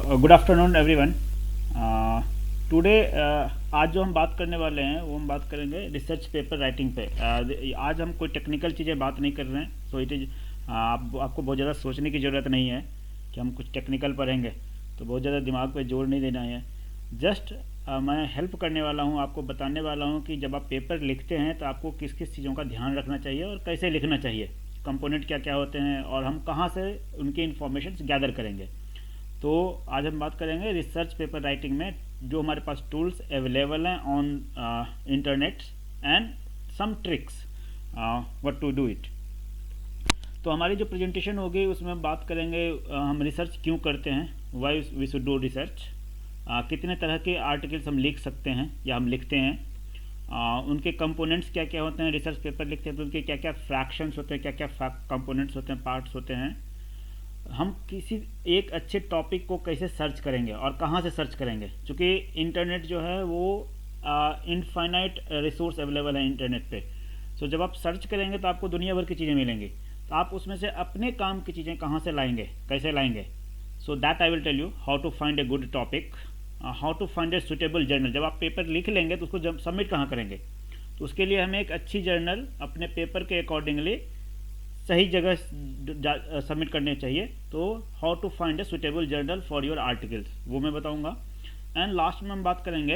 Good afternoon everyone. Today आज जो हम बात करने वाले हैं वो हम बात करेंगे रिसर्च पेपर राइटिंग पे। आज हम कोई टेक्निकल चीज़ें बात नहीं कर रहे हैं, सो इट इज़ आपको बहुत ज़्यादा सोचने की ज़रूरत नहीं है कि हम कुछ टेक्निकल पढ़ेंगे, तो बहुत ज़्यादा दिमाग पे जोर नहीं देना है। जस्ट मैं हेल्प करने वाला हूँ, आपको बताने वाला हूँ कि जब आप पेपर लिखते हैं तो आपको किस किस चीज़ों का ध्यान रखना चाहिए और कैसे लिखना चाहिए, कंपोनेंट क्या क्या होते हैं और हम कहाँ से उनकी इन्फॉर्मेशन गैदर करेंगे। तो आज हम बात करेंगे रिसर्च पेपर राइटिंग में जो हमारे पास टूल्स अवेलेबल हैं on internet and some tricks what to do it. तो हमारी जो प्रेजेंटेशन होगी उसमें हम बात करेंगे हम रिसर्च क्यों करते हैं, why we should do research, कितने तरह के आर्टिकल्स हम लिख सकते हैं या हम लिखते हैं, उनके कंपोनेंट्स क्या क्या होते हैं। रिसर्च पेपर लिखते हैं तो उनके क्या क्या फ्रैक्शंस होते हैं, क्या क्या कंपोनेंट्स होते हैं, पार्ट्स होते हैं। हम किसी एक अच्छे टॉपिक को कैसे सर्च करेंगे और कहाँ से सर्च करेंगे, क्योंकि इंटरनेट जो है वो इनफाइनाइट रिसोर्स अवेलेबल है इंटरनेट पे। सो जब आप सर्च करेंगे तो आपको दुनिया भर की चीज़ें मिलेंगी, तो आप उसमें से अपने काम की चीज़ें कहाँ से लाएंगे, कैसे लाएंगे। So that I will tell you how to find a good topic, how to find a suitable journal. जब आप पेपर लिख लेंगे तो उसको जब सबमिट कहाँ करेंगे, तो उसके लिए हमें एक अच्छी जर्नल अपने पेपर के अकॉर्डिंगली सही जगह सबमिट करने चाहिए। तो how to find a suitable journal for your articles वो मैं बताऊंगा। एंड लास्ट में हम बात करेंगे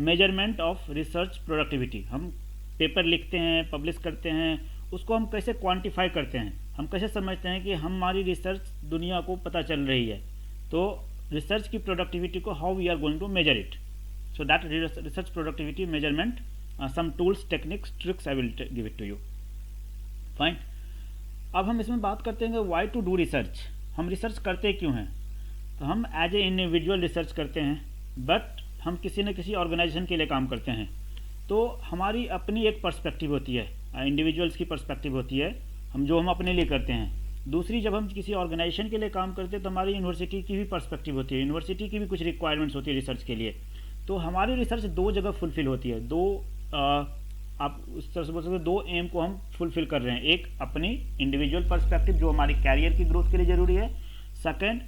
मेजरमेंट ऑफ रिसर्च प्रोडक्टिविटी। हम पेपर लिखते हैं, पब्लिश करते हैं, उसको हम कैसे क्वांटिफाई करते हैं, हम कैसे समझते हैं कि हमारी रिसर्च दुनिया को पता चल रही है। तो रिसर्च की प्रोडक्टिविटी को how we are going to measure it, so that research productivity measurement some tools techniques tricks I will give it to you. Fine. अब हम इसमें बात करते हैं वाई टू डू रिसर्च, हम रिसर्च करते क्यों हैं। तो हम एज ए इंडिविजुअल रिसर्च करते हैं, बट हम किसी न किसी ऑर्गेनाइजेशन के लिए काम करते हैं। तो हमारी अपनी एक पर्सपेक्टिव होती है, इंडिविजुअल्स की पर्सपेक्टिव होती है हम अपने लिए करते हैं। दूसरी, जब हम किसी ऑर्गेनाइजेशन के लिए काम करते हैं तो हमारी यूनिवर्सिटी की भी पर्सपेक्टिव होती है, यूनिवर्सिटी की भी कुछ रिक्वायरमेंट्स होती है रिसर्च के लिए। तो हमारी रिसर्च दो जगह फुलफिल होती है, आप उस तरह से बोल सकते हो दो एम को हम फुलफिल कर रहे हैं। एक अपनी इंडिविजुअल पर्सपेक्टिव जो हमारी कैरियर की ग्रोथ के लिए ज़रूरी है, सेकंड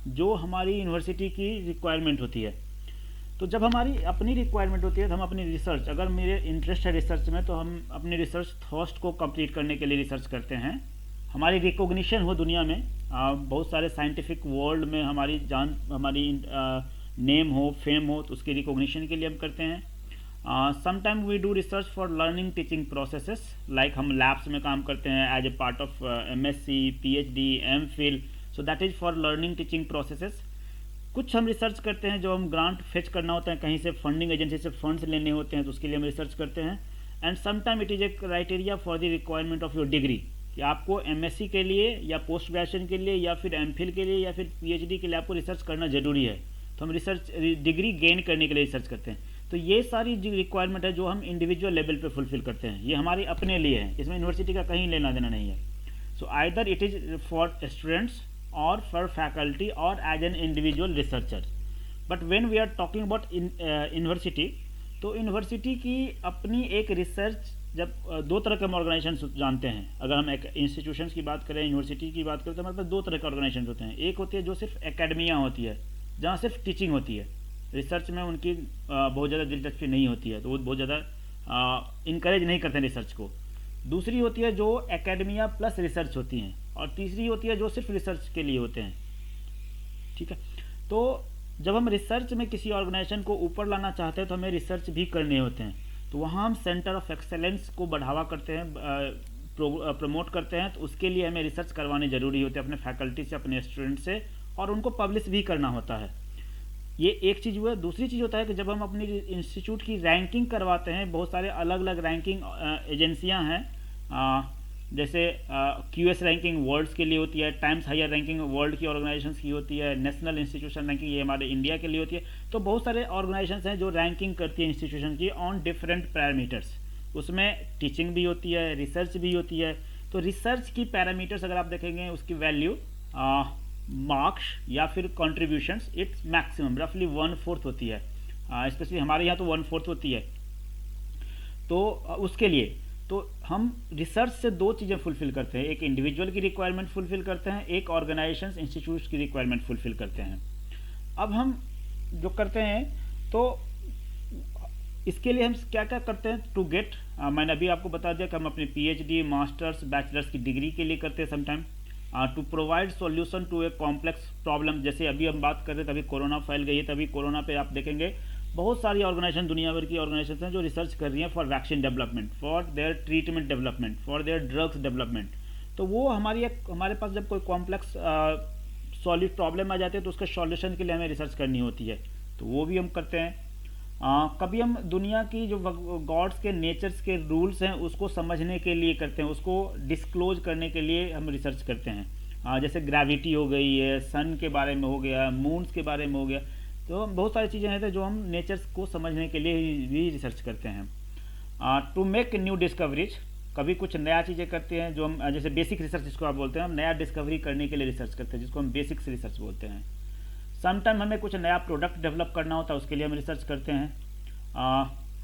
जो हमारी यूनिवर्सिटी की रिक्वायरमेंट होती है। तो जब हमारी अपनी रिक्वायरमेंट होती है तो हम अपनी रिसर्च, अगर मेरे इंटरेस्ट है रिसर्च में तो हम अपनी रिसर्च थॉस्ट को कंप्लीट करने के लिए रिसर्च करते हैं। हमारी रिकॉग्निशन हो दुनिया में, बहुत सारे साइंटिफिक वर्ल्ड में हमारी नेम हो, फेम हो, तो उसकी रिकॉग्निशन के लिए हम करते हैं। Sometime we do research for learning teaching processes, like हम लैब्स में काम करते हैं as a part of MSc, PhD, MPhil, so that is for learning teaching processes. कुछ हम रिसर्च करते हैं जो हम ग्रांट फेच करना होता है, कहीं से फंडिंग एजेंसी से फंड्स लेने होते हैं, तो उसके लिए हम रिसर्च करते हैं। And sometime it is a criteria for the requirement of your degree, कि आपको MSc के लिए या पोस्ट ग्रेजुएशन के लिए या फिर MPhil के लिए या फिर PhD के लिए आपको रिसर्च करना जरूरी है, तो हम रिसर्च डिग्री गेन करने के लिए रिसर्च करते हैं। तो ये सारी जो रिक्वायरमेंट है जो हम इंडिविजुअल लेवल पे फुलफिल करते हैं, ये हमारे अपने लिए है, इसमें यूनिवर्सिटी का कहीं लेना देना नहीं है। So either it is for students or for faculty or as an individual researcher. But when we are talking about university, तो यूनिवर्सिटी की अपनी एक रिसर्च, जब दो तरह के हम ऑर्गेनाइजेशन जानते हैं। अगर हम एक इंस्टीट्यूशंस की बात करें, यूनिवर्सिटी की बात करें, तो हमारे पास दो तरह के ऑर्गेनाइजेशन होते हैं। एक होती है जो सिर्फ एकेडमिया होती है, जहाँ सिर्फ टीचिंग होती है, रिसर्च में उनकी बहुत ज़्यादा दिलचस्पी नहीं होती है, तो वो बहुत ज़्यादा इनकरेज नहीं करते हैं रिसर्च को। दूसरी होती है जो एकेडमिया प्लस रिसर्च होती हैं, और तीसरी होती है जो सिर्फ रिसर्च के लिए होते हैं। ठीक है। तो जब हम रिसर्च में किसी ऑर्गेनाइजेशन को ऊपर लाना चाहते हैं तो हमें रिसर्च भी करने होते हैं, तो वहाँ हम सेंटर ऑफ एक्सेलेंस को बढ़ावा करते हैं, प्रमोट करते हैं। तो उसके लिए हमें रिसर्च करवाने ज़रूरी होते हैं अपने फैकल्टी से, अपने स्टूडेंट से, और उनको पब्लिश भी करना होता है। ये एक चीज़ हुआ है। दूसरी चीज़ होता है कि जब हम अपनी इंस्टीट्यूट की रैंकिंग करवाते हैं, बहुत सारे अलग अलग रैंकिंग एजेंसियां हैं, जैसे QS रैंकिंग वर्ल्ड्स के लिए होती है, टाइम्स हायर रैंकिंग वर्ल्ड की ऑर्गेनाइजेशंस की होती है, नेशनल इंस्टीट्यूशन रैंकिंग ये हमारे इंडिया के लिए होती है। तो बहुत सारे ऑर्गेनाइजेशंस हैं जो रैंकिंग करती है इंस्टीट्यूशन की ऑन डिफरेंट पैरामीटर्स, उसमें टीचिंग भी होती है, रिसर्च भी होती है। तो रिसर्च की पैरामीटर्स अगर आप देखेंगे, उसकी वैल्यू मार्क्स या फिर कॉन्ट्रीब्यूशंस, इट्स मैक्सिमम रफली 1/4 होती है, स्पेशली हमारे यहाँ तो 1/4 होती है। तो उसके लिए तो हम रिसर्च से दो चीज़ें फुलफिल करते हैं, एक इंडिविजुअल की रिक्वायरमेंट फुलफिल करते हैं, एक ऑर्गेनाइजेशंस इंस्टीट्यूट्स की रिक्वायरमेंट फुलफिल करते हैं। अब हम जो करते हैं, तो इसके लिए हम क्या क्या करते हैं टू गेट, मैंने अभी आपको बता दिया कि हम अपने पीएचडी, मास्टर्स, बैचलर्स की डिग्री के लिए करते हैं sometime, to provide solution to a complex problem. जैसे अभी हम बात कर रहे थे, अभी कोरोना फैल गई है, तभी कोरोना पे आप देखेंगे बहुत सारी ऑर्गेनाइजेशन, दुनिया भर की ऑर्गेनाइजेशन हैं जो रिसर्च कर रही हैं for vaccine development, for their treatment development, for their drugs development. तो वो हमारे पास जब कोई कॉम्प्लेक्स सॉलिड प्रॉब्लम आ जाती है तो उसके सॉल्यूशन के लिए हमें रिसर्च करनी होती है, तो वो भी हम करते हैं। कभी हम दुनिया की जो गॉड्स के नेचर्स के रूल्स हैं उसको समझने के लिए करते हैं, उसको डिस्क्लोज करने के लिए हम रिसर्च करते हैं। जैसे ग्रेविटी हो गई है, सन के बारे में हो गया, मून्स के बारे में हो गया, तो बहुत सारी चीज़ें हैं जो हम नेचर्स को समझने के लिए भी रिसर्च करते हैं। टू मेक न्यू डिस्कवरीज, कभी कुछ नया चीज़ें करते हैं जो हम, जैसे बेसिक रिसर्च जिसको आप बोलते हैं, हम नया डिस्कवरी करने के लिए रिसर्च करते हैं जिसको हम बेसिक्स रिसर्च बोलते हैं। समटाइम हमें कुछ नया प्रोडक्ट डेवलप करना होता है, उसके लिए हम रिसर्च करते हैं।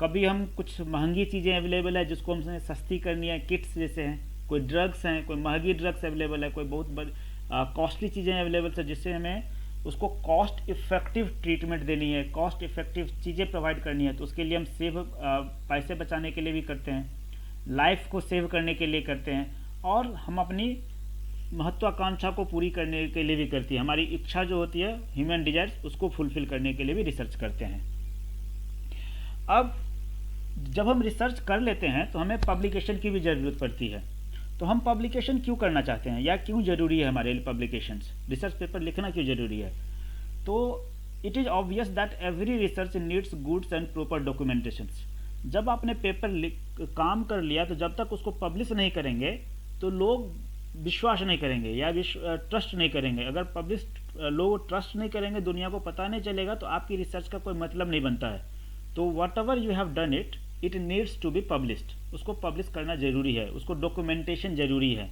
कभी हम कुछ महंगी चीज़ें अवेलेबल है जिसको हमने सस्ती करनी है, किट्स जैसे हैं, कोई ड्रग्स हैं, कोई महंगी ड्रग्स अवेलेबल है, कोई बहुत बड़ी कॉस्टली चीज़ें अवेलेबल है जिससे हमें उसको कॉस्ट इफेक्टिव ट्रीटमेंट देनी है, कॉस्ट इफेक्टिव चीज़ें प्रोवाइड करनी है, तो उसके लिए हम पैसे बचाने के लिए भी करते हैं, लाइफ को सेव करने के लिए करते हैं, और हम अपनी महत्वाकांक्षा को पूरी करने के लिए भी करती है, हमारी इच्छा जो होती है, ह्यूमन डिजायर्स, उसको फुलफिल करने के लिए भी रिसर्च करते हैं। अब जब हम रिसर्च कर लेते हैं तो हमें पब्लिकेशन की भी ज़रूरत पड़ती है। तो हम पब्लिकेशन क्यों करना चाहते हैं या क्यों ज़रूरी है हमारे लिए पब्लिकेशंस, रिसर्च पेपर लिखना क्यों ज़रूरी है? तो it is obvious that every research needs goods and proper documentations. जब आपने पेपर काम कर लिया तो जब तक उसको पब्लिश नहीं करेंगे तो लोग विश्वास नहीं करेंगे या ट्रस्ट नहीं करेंगे। अगर पब्लिश लोग ट्रस्ट नहीं करेंगे, दुनिया को पता नहीं चलेगा, तो आपकी रिसर्च का कोई मतलब नहीं बनता है। तो whatever you have done it needs to be published, उसको पब्लिश करना ज़रूरी है, उसको डॉक्यूमेंटेशन ज़रूरी है।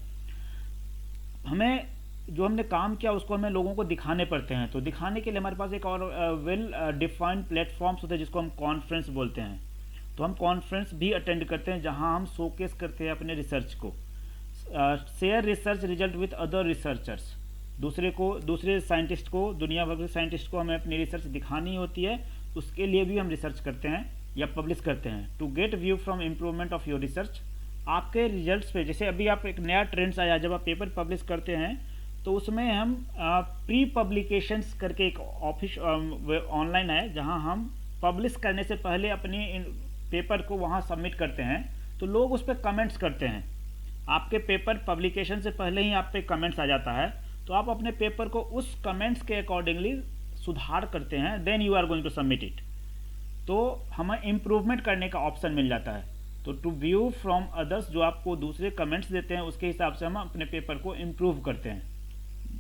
हमें जो हमने काम किया उसको हमें लोगों को दिखाने पड़ते हैं, तो दिखाने के लिए हमारे पास एक और वेल डिफाइंड प्लेटफॉर्म्स होते हैं जिसको हम कॉन्फ्रेंस बोलते हैं। तो हम कॉन्फ्रेंस भी अटेंड करते हैं जहां हम शोकेस करते हैं अपने रिसर्च को, share research result with other researchers, दूसरे साइंटिस्ट को, दुनिया भर के साइंटिस्ट को हमें अपनी रिसर्च दिखानी होती है, उसके लिए भी हम रिसर्च करते हैं या पब्लिश करते हैं। To get view from improvement of your research, आपके रिजल्ट्स पे, जैसे अभी आप एक नया ट्रेंड्स आया, जब आप पेपर पब्लिश करते हैं तो उसमें हम प्री पब्लिकेशंस करके एक ऑफिस ऑनलाइन है जहां हम पब्लिश करने से पहले अपनी पेपर को वहां सबमिट करते हैं, तो लोग उस पर कमेंट्स करते हैं। आपके पेपर पब्लिकेशन से पहले ही आप पे कमेंट्स आ जाता है, तो आप अपने पेपर को उस कमेंट्स के अकॉर्डिंगली सुधार करते हैं, then you are going to submit it, तो हमें इम्प्रूवमेंट करने का ऑप्शन मिल जाता है। तो टू व्यू फ्रॉम अदर्स, जो आपको दूसरे कमेंट्स देते हैं उसके हिसाब से हम अपने पेपर को इम्प्रूव करते हैं,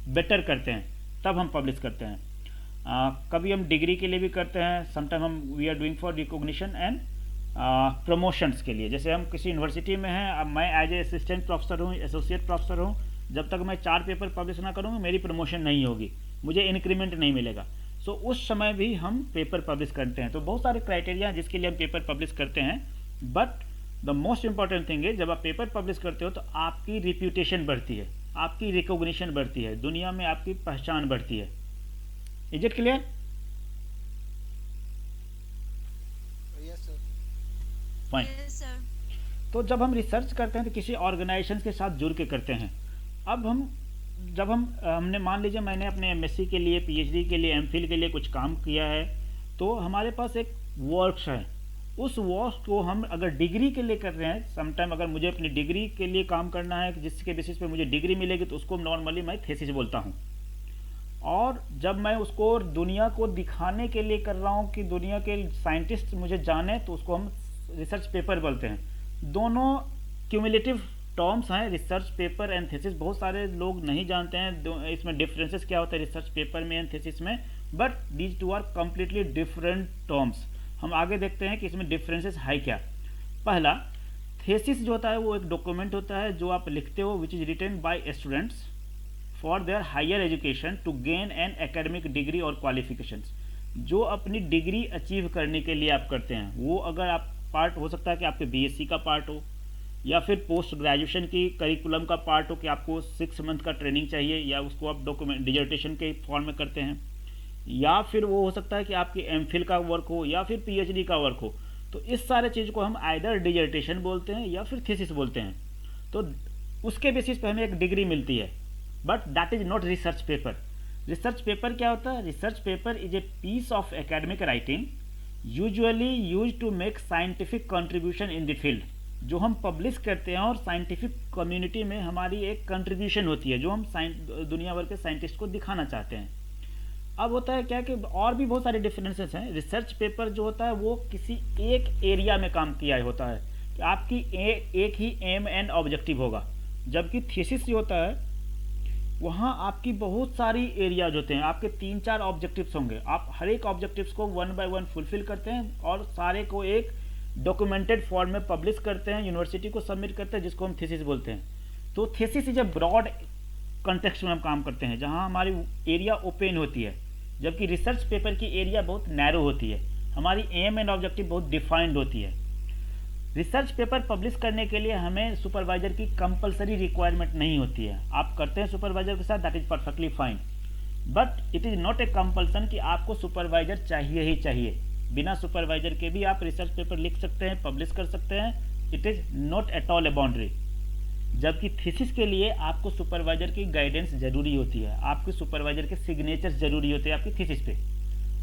बेटर करते हैं, तब हम पब्लिश करते हैं। कभी हम डिग्री के लिए भी करते हैं, समटाइम हम we are doing for recognition and promotions के लिए। जैसे हम किसी यूनिवर्सिटी में हैं, अब मैं एज ए असिस्टेंट प्रोफेसर हूँ, एसोसिएट प्रोफेसर हूँ, जब तक मैं 4 पेपर पब्लिश ना करूँगा मेरी प्रमोशन नहीं होगी, मुझे इंक्रीमेंट नहीं मिलेगा। सो उस समय भी हम पेपर पब्लिश करते हैं। तो बहुत सारे क्राइटेरिया हैं जिसके लिए हम पेपर पब्लिश करते हैं, but the most important thing है जब आप पेपर पब्लिश करते हो तो आपकी रिप्यूटेशन बढ़ती है, आपकी रिकॉग्निशन बढ़ती है, दुनिया में आपकी पहचान बढ़ती है। Is it clear? फाइन। तो जब हम रिसर्च करते हैं तो किसी ऑर्गेनाइजेशन के साथ जुड़ के करते हैं। अब हमने मान लीजिए मैंने अपने एमएससी के लिए, पीएचडी के लिए, एमफिल के लिए कुछ काम किया है, तो हमारे पास एक वर्क्स है। उस वर्क को हम अगर डिग्री के लिए कर रहे हैं, समटाइम अगर मुझे अपनी डिग्री के लिए काम करना है जिसके बेसिस पे मुझे डिग्री मिलेगी, तो उसको नॉर्मली मैं थीसिस बोलता हूँ। और जब मैं उसको दुनिया को दिखाने के लिए कर रहा हूँ कि दुनिया के साइंटिस्ट मुझे जाने, तो उसको हम रिसर्च पेपर बोलते हैं। दोनों क्यूमुलेटिव टर्म्स हैं, रिसर्च पेपर एंड थीसिस। बहुत सारे लोग नहीं जानते हैं इसमें डिफरेंसेस क्या होता है रिसर्च पेपर में एंड थीसिस में, but these two are completely different terms. हम आगे देखते हैं कि इसमें डिफरेंसेस है क्या। पहला, थीसिस जो होता है वो एक डॉक्यूमेंट होता है जो आप लिखते हो, which is written by students for their higher education to gain an academic degree और क्वालिफिकेशंस। जो अपनी डिग्री अचीव करने के लिए आप करते हैं, वो अगर आप पार्ट हो सकता है कि आपके बीएससी का पार्ट हो, या फिर पोस्ट ग्रेजुएशन की करिकुलम का पार्ट हो कि आपको 6 मंथ का ट्रेनिंग चाहिए, या उसको आप डॉक्यूमेंट डिजर्टेशन के फॉर्म में करते हैं, या फिर वो हो सकता है कि आपकी एमफिल का वर्क हो या फिर पीएचडी का वर्क हो। तो इस सारे चीज़ को हम आइदर डिजर्टेशन बोलते हैं या फिर थीसिस बोलते हैं। तो उसके बेसिस पे हमें एक डिग्री मिलती है, but that is not research paper. Research paper क्या होता है? Research paper is a piece of academic writing usually use to make scientific contribution in the field. जो हम पब्लिश करते हैं और साइंटिफिक कम्युनिटी में हमारी एक कंट्रीब्यूशन होती है, जो हम दुनिया भर के साइंटिस्ट को दिखाना चाहते हैं। अब होता है क्या कि और भी बहुत सारे डिफरेंसेस हैं। रिसर्च पेपर जो होता है वो किसी एक एरिया में काम किया होता है कि आपकी एक ही एम एंड ऑब्जेक्टिव होगा, जबकि थीसिस जो होता है वहाँ आपकी बहुत सारी एरियाज होते हैं, आपके 3-4 ऑब्जेक्टिव्स होंगे। आप हर एक ऑब्जेक्टिव्स को 1 बाय 1 फुलफिल करते हैं और सारे को एक डॉक्यूमेंटेड फॉर्म में पब्लिश करते हैं, यूनिवर्सिटी को सबमिट करते हैं, जिसको हम थीसिस बोलते हैं। तो thesis is a broad context में हम काम करते हैं, जहाँ हमारी एरिया ओपन होती है, जबकि रिसर्च पेपर की एरिया बहुत नैरो होती है, हमारी एम एंड ऑब्जेक्टिव बहुत डिफाइंड होती है। रिसर्च पेपर पब्लिश करने के लिए हमें सुपरवाइजर की कंपलसरी रिक्वायरमेंट नहीं होती है। आप करते हैं सुपरवाइजर के साथ, that is perfectly fine, but it is not a compulsion कि आपको सुपरवाइजर चाहिए ही चाहिए। बिना सुपरवाइजर के भी आप रिसर्च पेपर लिख सकते हैं, पब्लिश कर सकते हैं। It is not at all A boundary. जबकि थीसिस के लिए आपको सुपरवाइजर की गाइडेंस जरूरी होती है, आपके सुपरवाइजर के सिग्नेचर्स जरूरी होते हैं आपकी थीसिस पे।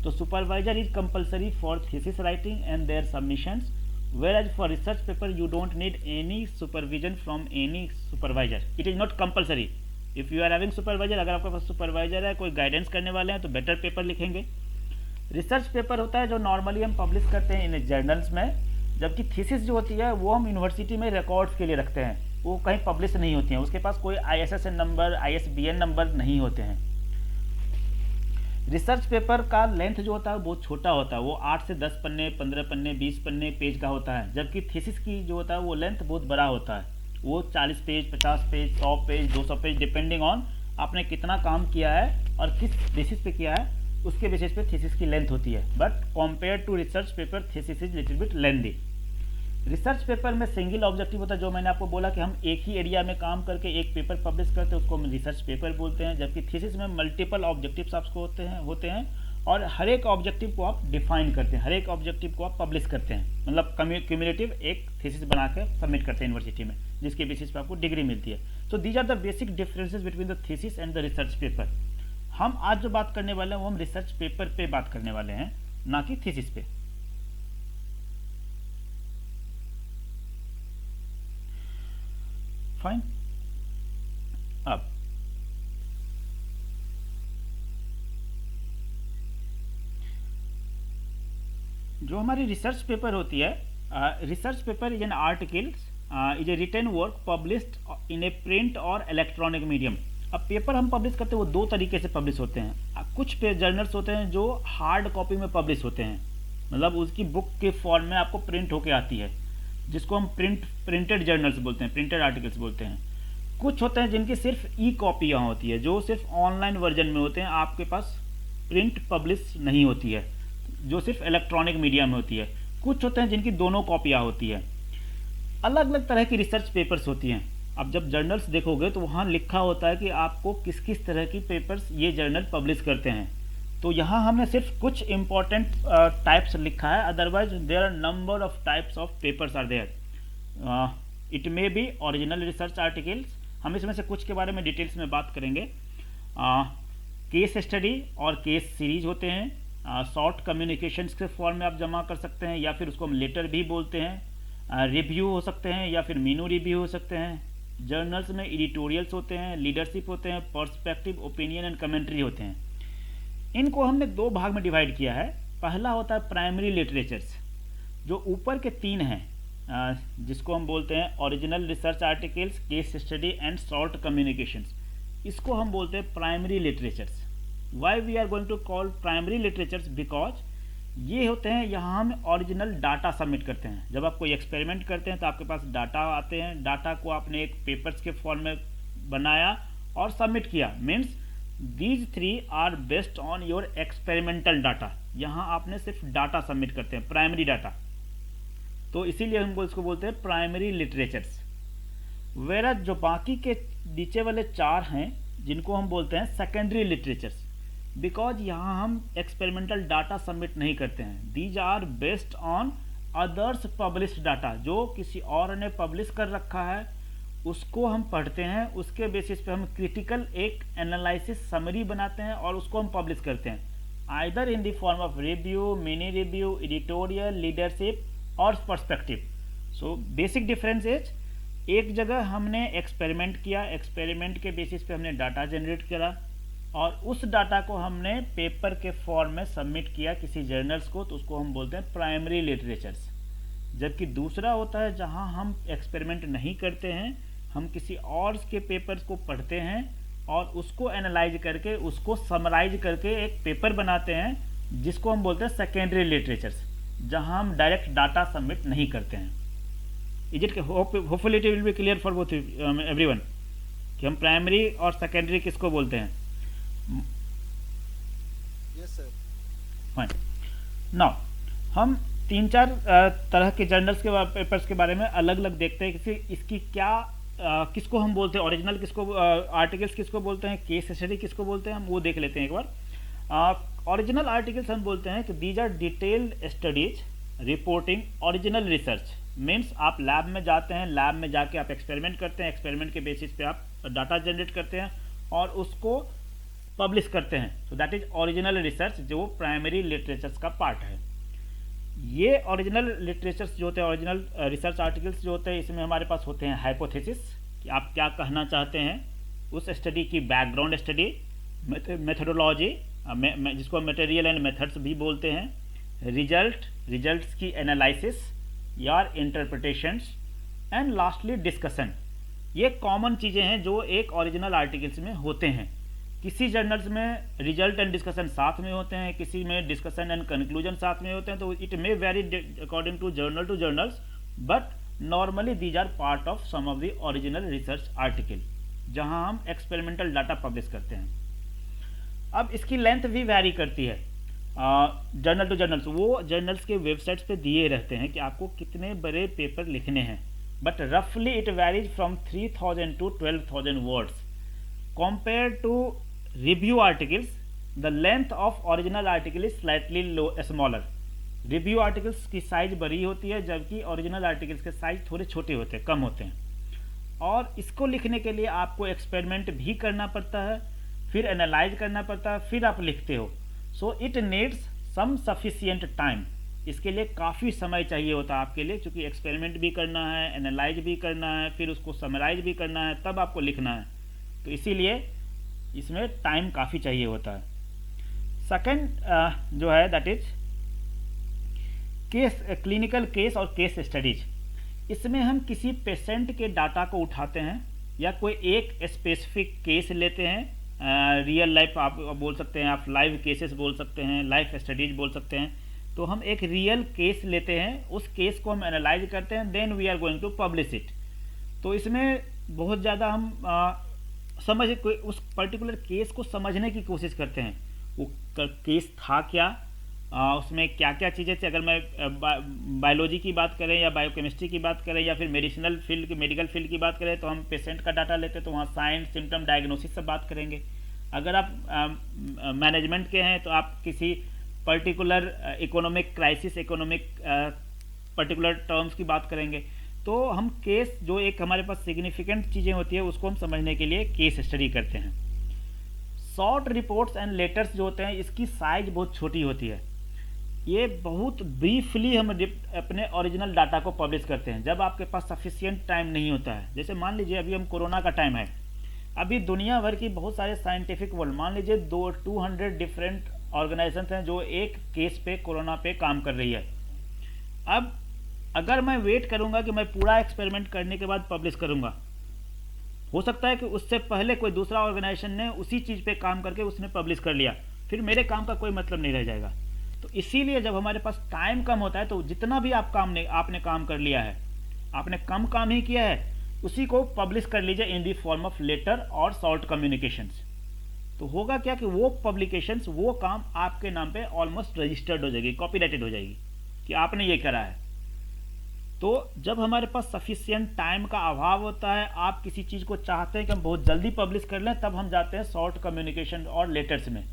तो supervisor is compulsory for thesis writing and their submissions, whereas for research paper you don't need any supervision from any supervisor. It is not compulsory. If you are having supervisor, अगर आपके पास supervisor है, कोई guidance करने वाले हैं, तो better paper लिखेंगे। Research paper होता है जो नॉर्मली हम पब्लिश करते हैं इन जर्नल्स में, जबकि थीसिस जो होती है वो हम यूनिवर्सिटी में रिकॉर्ड्स के लिए रखते हैं, वो कहीं पब्लिश नहीं होती हैं, उसके पास कोई ISSN नंबर, ISBN नंबर नहीं होते हैं। रिसर्च पेपर का लेंथ जो होता है बहुत छोटा होता है, वो 8 से 10 पन्ने, 15 पन्ने, 20 पन्ने पेज का होता है, जबकि थीसिस की जो होता है वो लेंथ बहुत बड़ा होता है, वो 40 page, 50 page, 100 page, 200 page, depending on आपने कितना काम किया है और किस बेसिस पे किया है, उसके बेसिस पे थीसिस की लेंथ होती है। But compare to research paper thesis is little bit lengthy. Research paper में सिंगल ऑब्जेक्टिव होता है, जो मैंने आपको बोला कि हम एक ही एरिया में काम करके एक पेपर पब्लिश करते हैं, उसको हम रिसर्च पेपर बोलते हैं। जबकि थीसिस में मल्टीपल ऑब्जेक्टिव्स आपको होते हैं और हर एक ऑब्जेक्टिव को आप डिफाइन करते हैं, हर एक ऑब्जेक्टिव को आप पब्लिश करते हैं, मतलब क्यूमुलेटिव एक थीसिस बना के सबमिट करते हैं यूनिवर्सिटी में, जिसके बेसिस पे आपको डिग्री मिलती है। So these are the basic differences between the thesis and the research paper. हम आज जो बात करने वाले हैं वो हम रिसर्च पेपर पे बात करने वाले हैं, ना कि थीसिस पे। फाइन। अब जो हमारी रिसर्च पेपर होती है, research paper is an article, is a written work published in a print or electronic medium. अब पेपर हम पब्लिश करते हैं वो दो तरीके से पब्लिश होते हैं। कुछ जर्नल्स होते हैं जो हार्ड कॉपी में पब्लिश होते हैं, मतलब उसकी बुक के फॉर्म में आपको प्रिंट होके आती है, जिसको हम प्रिंटेड जर्नल्स बोलते हैं, प्रिंटेड आर्टिकल्स बोलते हैं। कुछ होते हैं जिनकी सिर्फ ई कॉपियाँ होती है, जो सिर्फ ऑनलाइन वर्जन में होते हैं, आपके पास प्रिंट पब्लिश नहीं होती है, जो सिर्फ इलेक्ट्रॉनिक मीडिया में होती है। कुछ होते हैं जिनकी दोनों कॉपियाँ होती है। अलग अलग तरह की रिसर्च पेपर्स होती हैं। अब जब जर्नल्स देखोगे तो वहाँ लिखा होता है कि आपको किस किस तरह की पेपर्स ये जर्नल पब्लिश करते हैं। तो यहाँ हमने सिर्फ कुछ इंपॉर्टेंट टाइप्स लिखा है, otherwise there are number of types of papers are there. It may be original research articles, हम इसमें से कुछ के बारे में डिटेल्स में बात करेंगे। केस स्टडी और केस सीरीज होते हैं। शॉर्ट कम्युनिकेशंस के फॉर्म में आप जमा कर सकते हैं, या फिर उसको हम लेटर भी बोलते हैं। रिव्यू हो सकते हैं या फिर मीनू रिव्यू हो सकते हैं। जर्नल्स में एडिटोरियल्स होते हैं, लीडरशिप होते हैं, पर्सपेक्टिव, ओपिनियन एंड कमेंट्री होते हैं। इनको हमने दो भाग में डिवाइड किया है। पहला होता है प्राइमरी लिटरेचर्स, जो ऊपर के 3 हैं, जिसको हम बोलते हैं original research articles, case study and short communications. इसको हम बोलते हैं primary literatures. Why we are going to call primary literatures? Because ये होते हैं, यहाँ हम ओरिजिनल डाटा सबमिट करते हैं। जब आप कोई एक्सपेरिमेंट करते हैं तो आपके पास डाटा आते हैं, डाटा को आपने एक पेपर्स के फॉर्म में बनाया और सबमिट किया। Means these 3 are based on your experimental data. यहाँ आपने सिर्फ डाटा सबमिट करते हैं, प्राइमरी डाटा, तो इसीलिए हम इसको बोलते हैं प्राइमरी लिटरेचर्स। वेरस जो बाकी के नीचे वाले 4 हैं, जिनको हम बोलते हैं सेकेंडरी लिटरेचर्स, बिकॉज यहाँ हम एक्सपेरिमेंटल डाटा सबमिट नहीं करते हैं। These are based on others published data, जो किसी और ने पब्लिश कर रखा है उसको हम पढ़ते हैं, उसके बेसिस पे हम क्रिटिकल एक एनालिसिस समरी बनाते हैं और उसको हम पब्लिश करते हैं, either in the form of review, mini review, editorial, leadership और perspective. So basic difference is, एक जगह हमने एक्सपेरिमेंट किया, एक्सपेरिमेंट के बेसिस पे हमने डाटा जनरेट करा और उस डाटा को हमने पेपर के फॉर्म में सबमिट किया किसी जर्नल्स को, तो उसको हम बोलते हैं प्राइमरी लिटरेचर्स। जबकि दूसरा होता है जहां हम एक्सपेरिमेंट नहीं करते हैं, हम किसी और के पेपर्स को पढ़ते हैं और उसको एनालाइज करके उसको समराइज करके एक पेपर बनाते हैं जिसको हम बोलते हैं सेकेंडरी लिटरेचर्स, जहां हम डायरेक्ट डाटा सबमिट नहीं करते हैं। Is it hopefully it will be clear for both everyone कि हम प्राइमरी और सेकेंडरी किसको बोलते हैं? Yes sir. फाइन। नाउ हम 3-4 तरह के जर्नल्स के पेपर्स के बारे में अलग अलग देखते हैं कि इसकी क्या किसको हम बोलते हैं, ओरिजिनल किसको, आर्टिकल्स किसको बोलते हैं, केस स्टडी किसको बोलते हैं, हम वो देख लेते हैं एक बार। ओरिजिनल आर्टिकल्स हम बोलते हैं कि these are detailed studies reporting original research. Means आप लैब में जाते हैं, लैब में जाके आप एक्सपेरिमेंट करते हैं, एक्सपेरिमेंट के बेसिस पे आप डाटा जनरेट करते हैं और उसको पब्लिश करते हैं। सो दैट इज ओरिजिनल रिसर्च, जो प्राइमरी लिटरेचर्स का पार्ट है। ये ओरिजिनल लिटरेचर्स जो होते हैं, ओरिजिनल रिसर्च आर्टिकल्स जो होते हैं, इसमें हमारे पास होते हैं हाइपोथेसिस कि आप क्या कहना चाहते हैं, उस स्टडी की बैकग्राउंड स्टडी, मेथोडोलॉजी जिसको मटेरियल एंड मेथड्स भी बोलते हैं, रिजल्ट्स की एनालिसिस या इंटरप्रिटेशंस एंड लास्टली डिस्कशन। ये कॉमन चीज़ें हैं जो एक ओरिजिनल आर्टिकल्स में होते हैं। किसी जर्नल्स में रिजल्ट एंड डिस्कशन साथ में होते हैं, किसी में डिस्कशन एंड कंक्लूजन साथ में होते हैं, तो it may vary according to journals, but normally these are part of some of the original research article जहां हम एक्सपेरिमेंटल डाटा पब्लिश करते हैं। अब इसकी लेंथ भी वैरी करती है जर्नल टू जर्नल्स। वो जर्नल्स के वेबसाइट्स पे दिए रहते हैं कि आपको कितने बड़े पेपर लिखने हैं, बट रफली it varies from 3000 to 12,000 words. Compared to review articles, the length of original article is slightly smaller. Review articles की साइज बड़ी होती है जबकि ओरिजिनल आर्टिकल्स के साइज थोड़े छोटे होते हैं, कम होते हैं। और इसको लिखने के लिए आपको एक्सपेरिमेंट भी करना पड़ता है, फिर एनालाइज करना पड़ता है, फिर आप लिखते हो। So it needs some sufficient time. इसके लिए काफ़ी समय चाहिए होता है आपके लिए, क्योंकि एक्सपेरिमेंट भी करना है, एनालाइज भी करना है, फिर उसको समराइज भी करना है, तब आपको लिखना है। तो इसीलिए इसमें टाइम काफ़ी चाहिए होता है। सेकंड जो है that is case, clinical case और केस स्टडीज। इसमें हम किसी पेशेंट के डाटा को उठाते हैं या कोई एक स्पेसिफिक केस लेते हैं, रियल लाइफ आप बोल सकते हैं, आप लाइव केसेस बोल सकते हैं, लाइफ स्टडीज बोल सकते हैं। तो हम एक रियल केस लेते हैं, उस केस को हम एनालाइज करते हैं, then we are going to publish it. तो इसमें बहुत ज़्यादा हम कोई उस पर्टिकुलर केस को समझने की कोशिश करते हैं। वो केस था क्या, उसमें क्या क्या चीज़ें थी। अगर मैं बायोलॉजी की बात करें या बायोकेमिस्ट्री की बात करें या फिर मेडिसिनल फील्ड की, मेडिकल फील्ड की बात करें, तो हम पेशेंट का डाटा लेते हैं, तो वहाँ साइन, सिम्टम, डायग्नोसिस से बात करेंगे। अगर आप मैनेजमेंट के हैं तो आप किसी particular economic crisis, economic particular terms की बात करेंगे। तो हम केस, जो एक हमारे पास सिग्निफिकेंट चीज़ें होती है, उसको हम समझने के लिए केस स्टडी करते हैं। शॉर्ट रिपोर्ट्स एंड लेटर्स जो होते हैं, इसकी साइज बहुत छोटी होती है। ये बहुत ब्रीफली हम अपने ओरिजिनल डाटा को पब्लिश करते हैं जब आपके पास सफिशिएंट टाइम नहीं होता है। जैसे मान लीजिए अभी हम कोरोना का टाइम है, अभी दुनिया भर की बहुत सारे साइंटिफिक वर्ल्ड, मान लीजिए 200 डिफरेंट ऑर्गेनाइजेशन हैं जो एक केस पे, कोरोना पे काम कर रही है। अब अगर मैं वेट करूंगा कि मैं पूरा एक्सपेरिमेंट करने के बाद पब्लिश करूंगा, हो सकता है कि उससे पहले कोई दूसरा ऑर्गेनाइजेशन ने उसी चीज़ पे काम करके उसने पब्लिश कर लिया, फिर मेरे काम का कोई मतलब नहीं रह जाएगा। तो इसीलिए जब हमारे पास टाइम कम होता है, तो जितना भी आपने काम कर लिया है, आपने कम काम ही किया है, उसी को पब्लिश कर लीजिए इन दी फॉर्म ऑफ लेटर और शॉर्ट कम्युनिकेशंस। तो होगा क्या कि वो पब्लिकेशंस, वो काम आपके नाम पे ऑलमोस्ट रजिस्टर्ड हो जाएगी, कॉपीराइटेड हो जाएगी कि आपने ये करा है। तो जब हमारे पास सफिशिएंट टाइम का अभाव होता है, आप किसी चीज़ को चाहते हैं कि हम बहुत जल्दी पब्लिश कर लें, तब हम जाते हैं शॉर्ट कम्युनिकेशन और लेटर्स में।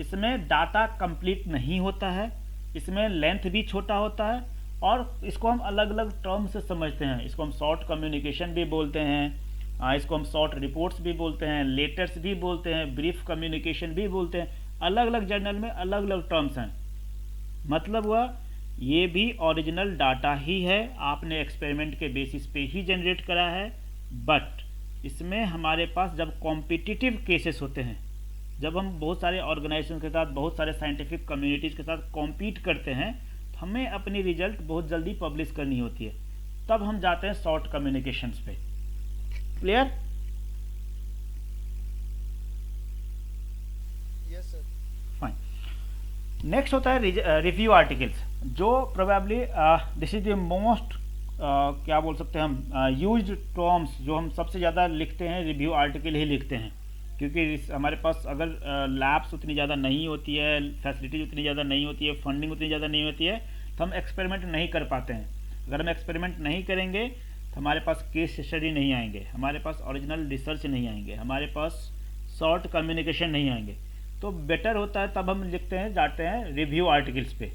इसमें डाटा कंप्लीट नहीं होता है, इसमें लेंथ भी छोटा होता है, और इसको हम अलग अलग टर्म से समझते हैं। इसको हम शॉर्ट कम्युनिकेशन भी बोलते हैं, इसको हम शॉर्ट रिपोर्ट्स भी बोलते हैं, लेटर्स भी बोलते हैं, ब्रीफ कम्युनिकेशन भी बोलते हैं। अलग अलग जर्नल में अलग अलग टर्म्स हैं। मतलब हुआ ये भी ओरिजिनल डाटा ही है, आपने एक्सपेरिमेंट के बेसिस पे ही जनरेट करा है, बट इसमें हमारे पास जब कॉम्पिटिटिव केसेस होते हैं, जब हम बहुत सारे ऑर्गेनाइजेशन के साथ, बहुत सारे साइंटिफिक कम्युनिटीज़ के साथ कॉम्पीट करते हैं, तो हमें अपनी रिजल्ट बहुत जल्दी पब्लिश करनी होती है, तब हम जाते हैं शॉर्ट कम्युनिकेशंस पे। Clear? Yes sir. Fine. Next होता है रिव्यू आर्टिकल्स, जो probably this is the most क्या बोल सकते हैं हम यूज्ड टर्म्स, जो हम सबसे ज़्यादा लिखते हैं रिव्यू आर्टिकल ही लिखते हैं, क्योंकि हमारे पास अगर लैब्स उतनी ज़्यादा नहीं होती है, फैसिलिटीज उतनी ज़्यादा नहीं होती है, फंडिंग उतनी ज़्यादा नहीं होती है, तो हम एक्सपेरिमेंट नहीं कर पाते हैं। अगर हम एक्सपेरिमेंट नहीं करेंगे तो हमारे पास केस स्टडी नहीं आएंगे, हमारे पास ओरिजिनल रिसर्च नहीं आएंगे, हमारे पास शॉर्ट कम्युनिकेशन नहीं आएंगे। तो बेटर होता है तब हम लिखते हैं, जाते हैं रिव्यू आर्टिकल्स पे।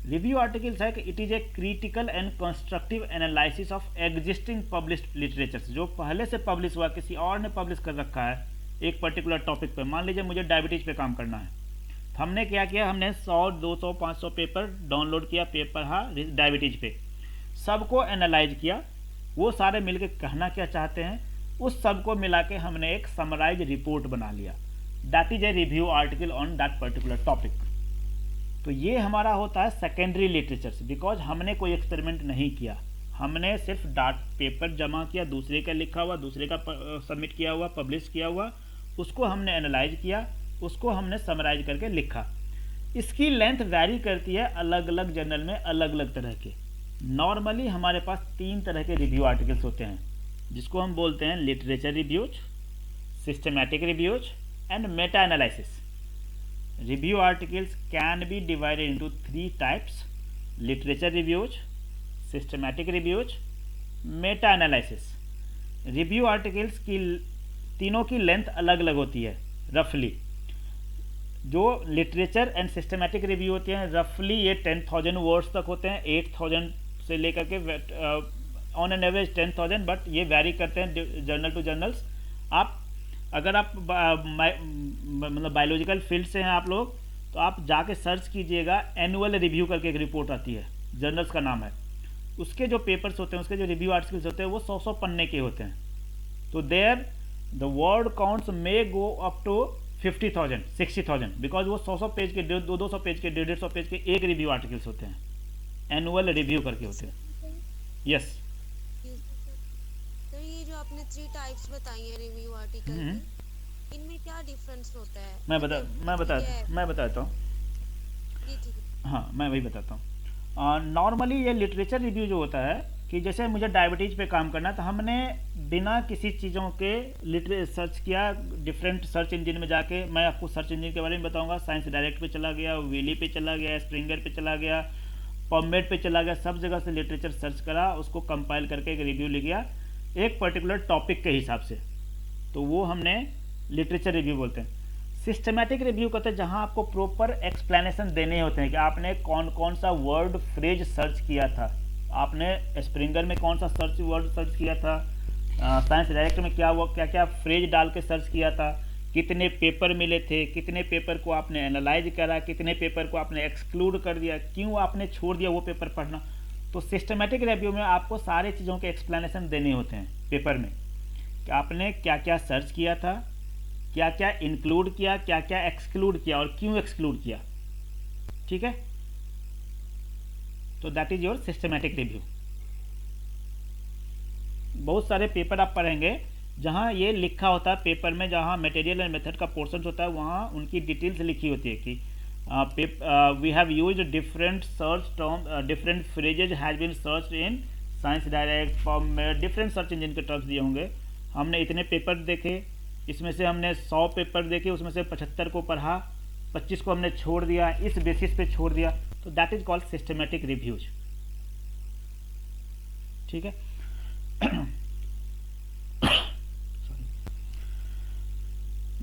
रिव्यू आर्टिकल्स है कि it is a critical and constructive analysis of existing published literatures, जो पहले से पब्लिश हुआ, किसी और ने पब्लिश कर रखा है एक पर्टिकुलर टॉपिक पे। मान लीजिए मुझे डायबिटीज़ पे काम करना है, तो हमने क्या किया, हमने 100, 200, 500 पेपर डाउनलोड किया, पेपर हाँ डायबिटीज़ पे, सबको एनालाइज किया, वो सारे मिलके कहना क्या चाहते हैं, उस सब को मिला के हमने एक समराइज रिपोर्ट बना लिया। That is a review article on that particular topic. तो ये हमारा होता है सेकेंडरी लिटरेचर्स, बिकॉज हमने कोई एक्सपेरिमेंट नहीं किया, हमने सिर्फ पेपर जमा किया, दूसरे का लिखा हुआ, दूसरे का सबमिट किया हुआ, पब्लिश किया हुआ, उसको हमने एनालाइज किया, उसको हमने समराइज करके लिखा। इसकी लेंथ वैरी करती है अलग अलग जर्नल में, अलग अलग तरह के। नॉर्मली हमारे पास 3 तरह के रिव्यू आर्टिकल्स होते हैं, जिसको हम बोलते हैं literature reviews, systematic reviews and Meta analysis. Review articles can be divided into 3 types: literature reviews, systematic reviews, Meta analysis. Review articles की तीनों की लेंथ अलग अलग होती है रफली। जो लिटरेचर एंड सिस्टमैटिक रिव्यू होते हैं रफली ये 10,000 वर्ड्स तक होते हैं, 8,000 से लेकर के ऑन एन एवरेज 10,000, बट ये वैरी करते हैं जर्नल टू जर्नल्स। आप अगर आप मतलब बायोलॉजिकल फील्ड से हैं आप लोग, तो आप जाके सर्च कीजिएगा, एनुअल रिव्यू करके एक रिपोर्ट आती है, जर्नल्स का नाम है, उसके जो पेपर्स होते हैं, उसके जो रिव्यू आर्टिकल्स होते हैं वो 100 पन्ने के होते हैं। तो there the word counts may go up to 50,000, 60,000, because वो 100 पेज के, 200 पेज के, 150 पेज के एक रिव्यू आर्टिकल्स होते हैं, एनुअल रिव्यू करके होते हैं। यस तो ये जो आपने 3 टाइप्स बताई है रिव्यू आर्टिकल की, इनमें क्या डिफरेंस होता है? मैं बताता हूँ। जी ठीक है। हाँ, मैं वही बताता हूँ। नॉर्मली ये लिटरेचर रिव्यू जो होता है कि जैसे मुझे डायबिटीज़ पे काम करना है, तो हमने बिना किसी चीज़ों के सर्च किया, डिफरेंट सर्च इंजन में जाके। मैं आपको सर्च इंजन के बारे में बताऊंगा। साइंस डायरेक्ट पे चला गया, वेली पे चला गया, स्प्रिंगर पे चला गया, पबमेड पे चला गया, सब जगह से लिटरेचर सर्च करा, उसको कंपाइल करके एक रिव्यू लिख गया एक पर्टिकुलर टॉपिक के हिसाब से, तो वो हमने लिटरेचर रिव्यू बोलते हैं। सिस्टमैटिक रिव्यू कहते हैं जहाँ आपको प्रॉपर एक्सप्लेनेशन देने होते हैं कि आपने कौन कौन सा वर्ड फ्रेज सर्च किया था, आपने स्प्रिंगर में कौन सा वर्ड सर्च किया था, साइंस डायरेक्ट में क्या क्या फ्रेज डाल के सर्च किया था, कितने पेपर मिले थे, कितने पेपर को आपने एनालाइज करा, कितने पेपर को आपने एक्सक्लूड कर दिया, क्यों आपने छोड़ दिया वो पेपर पढ़ना। तो सिस्टमैटिक रिव्यू में आपको सारे चीज़ों के एक्सप्लेनेशन देने होते हैं पेपर में कि आपने क्या क्या सर्च किया था, क्या क्या इंक्लूड किया, क्या क्या एक्सक्लूड किया और क्यों एक्सक्लूड किया। ठीक है, तो that is your systematic review. बहुत सारे पेपर आप पढ़ेंगे जहाँ ये लिखा होता है पेपर में, जहाँ मटेरियल एंड मेथड का पोर्शन होता है वहाँ उनकी डिटेल्स लिखी होती है कि we have used different search term, different phrases has been search in science direct, different search engine के टर्म्स दिए होंगे। हमने इतने पेपर देखे, इसमें से हमने 100 पेपर देखे, उसमें से 75 को पढ़ा, 25 को हमने छोड़ दिया, इस बेसिस पे छोड़ दिया। तो that is called systematic reviews. ठीक है।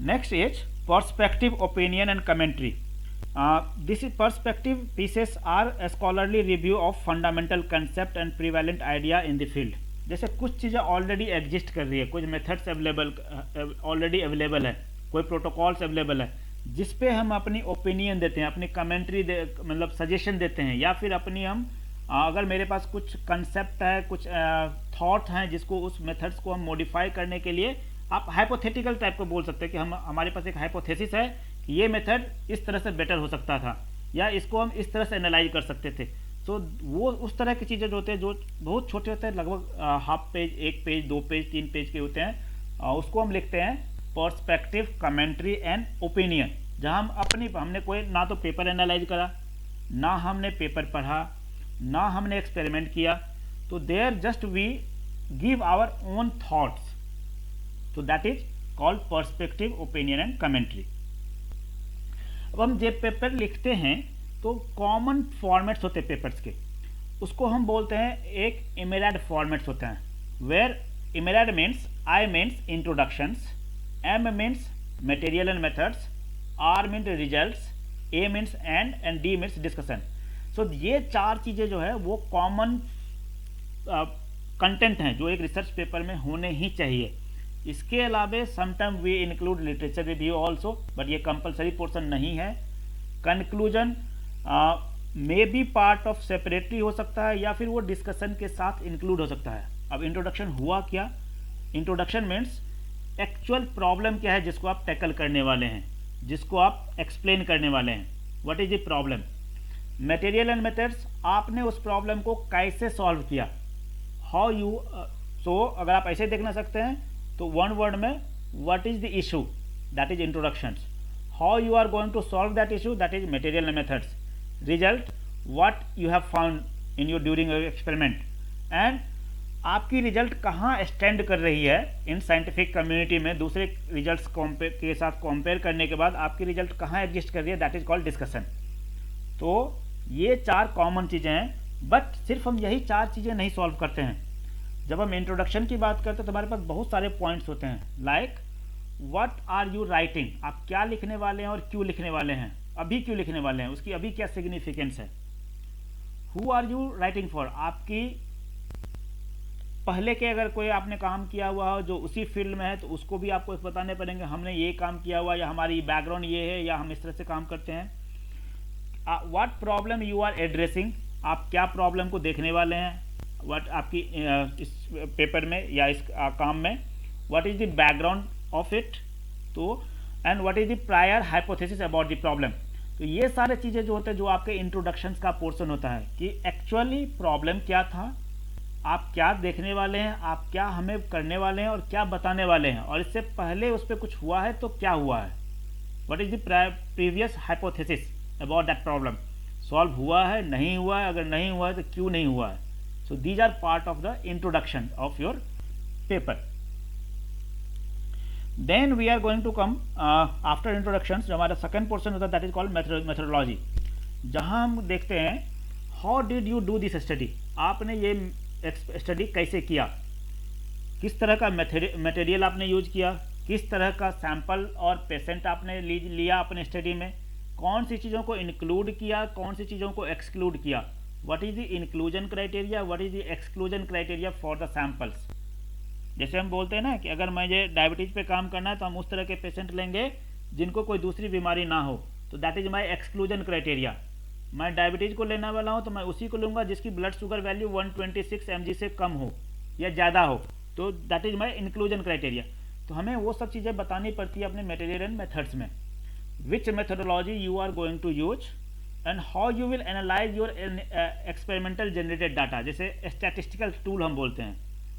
Next is perspective opinion and commentary. This perspective pieces are a scholarly review of fundamental concept and prevalent idea in the field. जैसे कुछ चीज़ें ऑलरेडी एग्जिस्ट कर रही है, कुछ मेथड्स अवेलेबल ऑलरेडी अवेलेबल है, कोई प्रोटोकॉल्स अवेलेबल है, जिस पे हम अपनी ओपिनियन देते हैं, अपनी कमेंट्री मतलब सजेशन देते हैं, या फिर अपनी हम अगर मेरे पास कुछ कंसेप्ट है, कुछ थॉट हैं जिसको उस मेथड्स को हम मॉडिफाई करने के लिए आप हाइपोथेटिकल टाइप को बोल सकते हैं कि हमारे पास एक हाइपोथेसिस है कि ये मेथड इस तरह से बेटर हो सकता था, या इसको हम इस तरह से एनालाइज कर सकते थे। तो वो उस तरह की चीज़ें जो होते हैं, जो बहुत छोटे होते हैं, लगभग half page, 1 page, 2 page, 3 page के होते हैं, उसको हम लिखते हैं पर्सपेक्टिव, कमेंट्री एंड ओपिनियन, जहाँ हम हमने कोई ना तो पेपर एनालाइज करा, ना हमने पेपर पढ़ा, ना हमने एक्सपेरिमेंट किया, तो there just we give our own thoughts, तो that is called perspective, opinion and commentary. अब हम जब पेपर लिखते हैं तो कॉमन फॉर्मेट्स होते हैं पेपर्स के, उसको हम बोलते हैं एक इमेराड फॉर्मेट्स होते हैं, where IMRAD means I means introductions, M means material and methods, R means results, A means and D means discussion. So ये 4 चीज़ें जो है वो कॉमन कंटेंट हैं जो एक रिसर्च पेपर में होने ही चाहिए। इसके अलावा sometime we include literature review also, but ये कंपलसरी पोर्सन नहीं है। Conclusion may be part of separately हो सकता है, या फिर वो डिस्कशन के साथ इंक्लूड हो सकता है। अब इंट्रोडक्शन हुआ क्या? इंट्रोडक्शन मीन्स एक्चुअल प्रॉब्लम क्या है जिसको आप टैकल करने वाले हैं, जिसको आप एक्सप्लेन करने वाले हैं। What is the problem? Material and methods, आपने उस प्रॉब्लम को कैसे सॉल्व किया, हाउ यू। सो अगर आप ऐसे देखना सकते हैं तो वन वर्ड में what is the issue, that is introductions. How you are going to solve that issue, that is material and methods. Result, what you have found in your during your experiment, and आपकी result कहाँ stand कर रही है in scientific community में, दूसरे results के साथ compare करने के बाद आपकी रिजल्ट कहाँ एग्जिस्ट कर रही है, दैट इज कॉल्ड डिस्कशन। तो ये 4 कॉमन चीज़ें हैं, बट सिर्फ हम यही 4 चीज़ें नहीं सॉल्व करते हैं। जब हम इंट्रोडक्शन की बात करते हैं तो हमारे पास बहुत सारे पॉइंट्स होते हैं, like what are you writing, आप क्या लिखने वाले हैं और क्यों लिखने वाले हैं, अभी क्यों लिखने वाले हैं, उसकी अभी क्या सिग्निफिकेंस है। Who are you writing for, आपकी पहले के अगर कोई आपने काम किया हुआ हो जो उसी फील्ड में है तो उसको भी आपको बताने पड़ेंगे हमने ये काम किया हुआ, या हमारी बैकग्राउंड ये है, या हम इस तरह से काम करते हैं। What problem you are addressing, आप क्या प्रॉब्लम को देखने वाले हैं, व्हाट आपकी इस पेपर में या इस काम में, what is the background of it, तो and what is the prior hypothesis about the problem. तो ये सारे चीज़ें जो होते हैं जो आपके इंट्रोडक्शंस का पोर्शन होता है कि एक्चुअली प्रॉब्लम क्या था, आप क्या देखने वाले हैं, आप क्या हमें करने वाले हैं और क्या बताने वाले हैं, और इससे पहले उस पर कुछ हुआ है तो क्या हुआ है, what is the previous hypothesis about that problem, solve हुआ है, नहीं हुआ है, अगर नहीं हुआ है तो क्यों नहीं हुआ है। So these are part of the introduction of your paper. Then we are going to come after introduction, जो हमारा सेकंड पोर्शन होता है दैट इज कॉल्ड मेथोडोलॉजी, जहां हम देखते हैं how did you do this study, आपने ये स्टडी कैसे किया, किस तरह का मटेरियल आपने यूज किया, किस तरह का सैंपल और पेशेंट आपने लिया अपने स्टडी में, कौन सी चीज़ों को इंक्लूड किया, कौन सी चीज़ों को एक्सक्लूड किया, what is the inclusion criteria, what is the exclusion criteria for the samples. जैसे हम बोलते हैं ना कि अगर मुझे डायबिटीज़ पे काम करना है तो हम उस तरह के पेशेंट लेंगे जिनको कोई दूसरी बीमारी ना हो, तो that is my exclusion criteria. मैं डायबिटीज़ को लेने वाला हूँ तो मैं उसी को लूँगा जिसकी ब्लड शुगर वैल्यू 126 mg से कम हो या ज़्यादा हो, तो that is my inclusion criteria. तो हमें वो सब चीज़ें बतानी पड़ती है अपने मटेरियल एंड मेथड्स में, which methodology you are going to use and how you will analyse your experimental generated data. जैसे स्टैटिस्टिकल टूल हम बोलते हैं,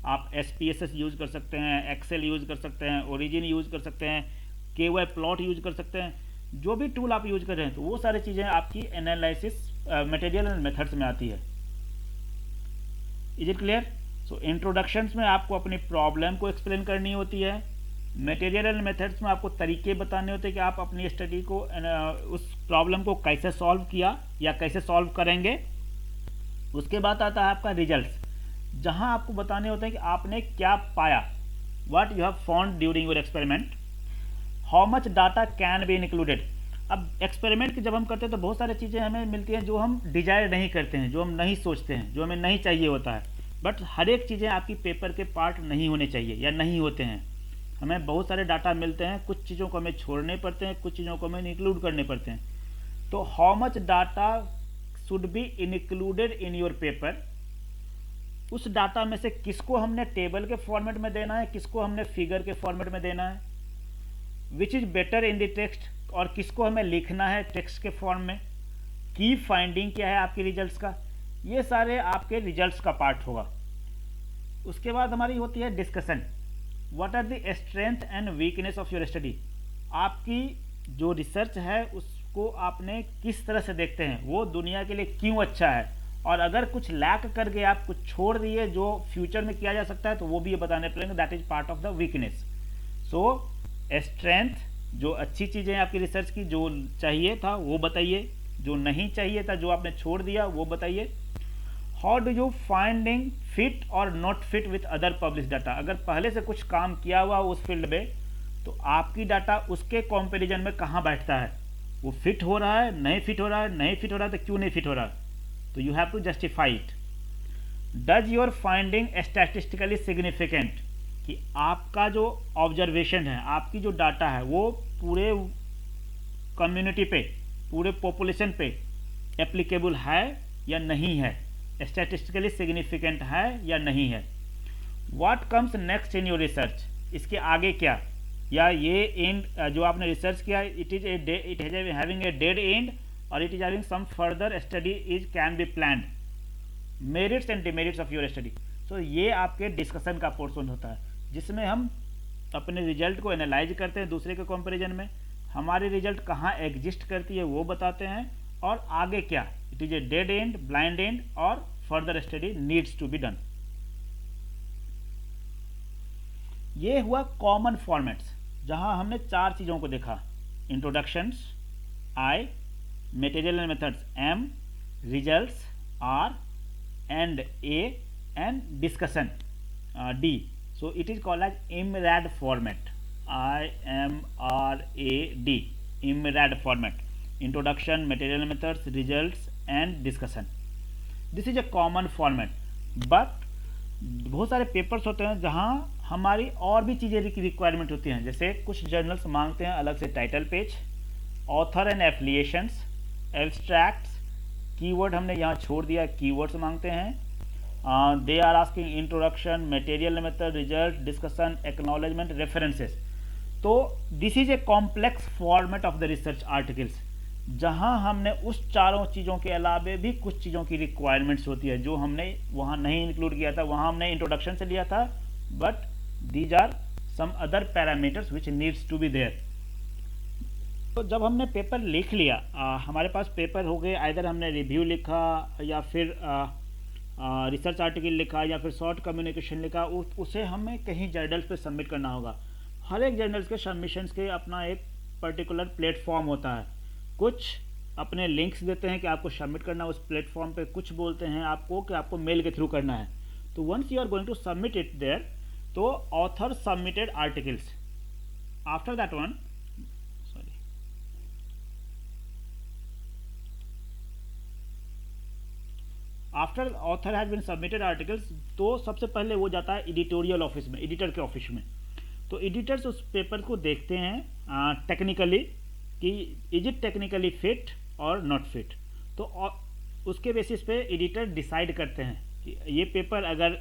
आप SPSS यूज कर सकते हैं, एक्सेल यूज कर सकते हैं, ओरिजिन यूज कर सकते हैं, KY प्लॉट यूज कर सकते हैं, जो भी टूल आप यूज कर रहे हैं तो वो सारी चीज़ें आपकी एनालिसिस मटेरियल एंड मेथड्स में आती है। Is it clear? So introductions में आपको अपनी प्रॉब्लम को एक्सप्लेन करनी होती है, मटेरियल एंड मेथड्स में आपको तरीके बताने होते हैं कि आप अपनी स्टडी को उस प्रॉब्लम को कैसे सॉल्व किया या कैसे सॉल्व करेंगे। उसके बाद आता है आपका रिजल्ट्स, जहां आपको बताने होते हैं कि आपने क्या पाया, what you have found during your experiment, how much data can be included, अब एक्सपेरिमेंट की जब हम करते हैं तो बहुत सारी चीज़ें हमें मिलती हैं जो हम डिजायर नहीं करते हैं, जो हम नहीं सोचते हैं, जो हमें नहीं चाहिए होता है। बट हर एक चीज़ें आपकी पेपर के पार्ट नहीं होने चाहिए या नहीं होते हैं। हमें बहुत सारे डाटा मिलते हैं, कुछ चीज़ों को हमें छोड़ने पड़ते हैं, कुछ चीज़ों को हमें इंक्लूड करने पड़ते हैं। तो how much data should be included in your paper, उस डाटा में से किसको हमने टेबल के फॉर्मेट में देना है, किसको हमने फिगर के फॉर्मेट में देना है, which is better in the text, और किसको हमें लिखना है टेक्स्ट के फॉर्म में, की फाइंडिंग क्या है आपके रिजल्ट्स का, ये सारे आपके रिजल्ट्स का पार्ट होगा। उसके बाद हमारी होती है discussion, what are the strength and weakness of your study. आपकी जो रिसर्च है उसको आपने किस तरह से देखते हैं, वो दुनिया के लिए क्यों अच्छा है, और अगर कुछ लैक कर गए, आप कुछ छोड़ दिए जो फ्यूचर में किया जा सकता है, तो वो भी ये बताने पड़ेंगे, that is part of the weakness. So strength, जो अच्छी चीज़ें आपकी रिसर्च की, जो चाहिए था वो बताइए, जो नहीं चाहिए था, जो आपने छोड़ दिया वो बताइए। How do you finding fit और not fit with other publish data, अगर पहले से कुछ काम किया हुआ उस फील्ड में, तो आपकी डाटा उसके कंपैरिजन में कहाँ बैठता है, वो फिट हो रहा है, नहीं फिट हो रहा है, नहीं फिट हो रहा है तो क्यों नहीं फिट हो रहा है, तो you have to justify it. Does your finding statistically significant, कि आपका जो ऑब्जर्वेशन है, आपकी जो डाटा है, वो पूरे कम्युनिटी पे, पूरे पॉपुलेशन पे एप्लीकेबल है या नहीं है, स्टैटिस्टिकली सिग्निफिकेंट है या नहीं है। What comes next in your research, इसके आगे क्या, या ये एंड जो आपने रिसर्च किया, it is it having a dead end, और it is having some further study is can be planned, merits and demerits of your study. So ये आपके डिस्कशन का पोर्शन होता है, जिसमें हम अपने रिजल्ट को एनालाइज करते हैं दूसरे के कंपैरिजन में, हमारी रिजल्ट कहाँ एग्जिस्ट करती है वो बताते हैं, और आगे क्या, it is a dead end, blind end, और further study needs to be done. ये हुआ कॉमन फॉर्मेट्स, जहां हमने 4 चीज़ों को देखा, introductions I, material and methods M, results R, and A, and discussion D. So it is called as IMRAD format, IMRAD, IMRAD format, introduction, material methods, results and discussion. This is a common format, but बहुत सारे papers होते हैं जहाँ हमारी और भी चीज़ें की रिक्वायरमेंट होती हैं, जैसे कुछ जर्नल्स मांगते हैं अलग से title page, author and affiliations, abstracts, keyword हमने यहाँ छोड़ दिया, कीवर्ड्स मांगते हैं। They are asking introduction, material method, result, discussion, acknowledgement, references. तो this is a complex format of the research articles, जहां हमने उस चारों चीज़ों के अलावे भी कुछ चीज़ों की रिक्वायरमेंट्स होती है जो हमने वहां नहीं इंक्लूड किया था, वहां हमने इंट्रोडक्शन से लिया था, but these are some other parameters which needs to be there. तो जब हमने पेपर लिख लिया, हमारे पास पेपर हो गए, आइदर हमने रिव्यू लिखा या फिर रिसर्च आर्टिकल लिखा या फिर शॉर्ट कम्युनिकेशन लिखा, उसे हमें कहीं जर्नल्स पे सबमिट करना होगा। हर एक जर्नल्स के सबमिशंस के अपना एक पर्टिकुलर प्लेटफॉर्म होता है, कुछ अपने लिंक्स देते हैं कि आपको सबमिट करना है उस प्लेटफॉर्म पे, कुछ बोलते हैं आपको कि आपको मेल के थ्रू करना है। तो once you are going to submit it there, तो author submitted articles, after that one, after author has been submitted articles, तो सबसे पहले वो जाता है एडिटोरियल ऑफिस में, एडिटर के ऑफिस में। तो एडिटर्स उस पेपर को देखते हैं टेक्निकली कि इज इट टेक्निकली फिट और नॉट फिट। तो उसके बेसिस पे एडिटर डिसाइड करते हैं कि ये पेपर अगर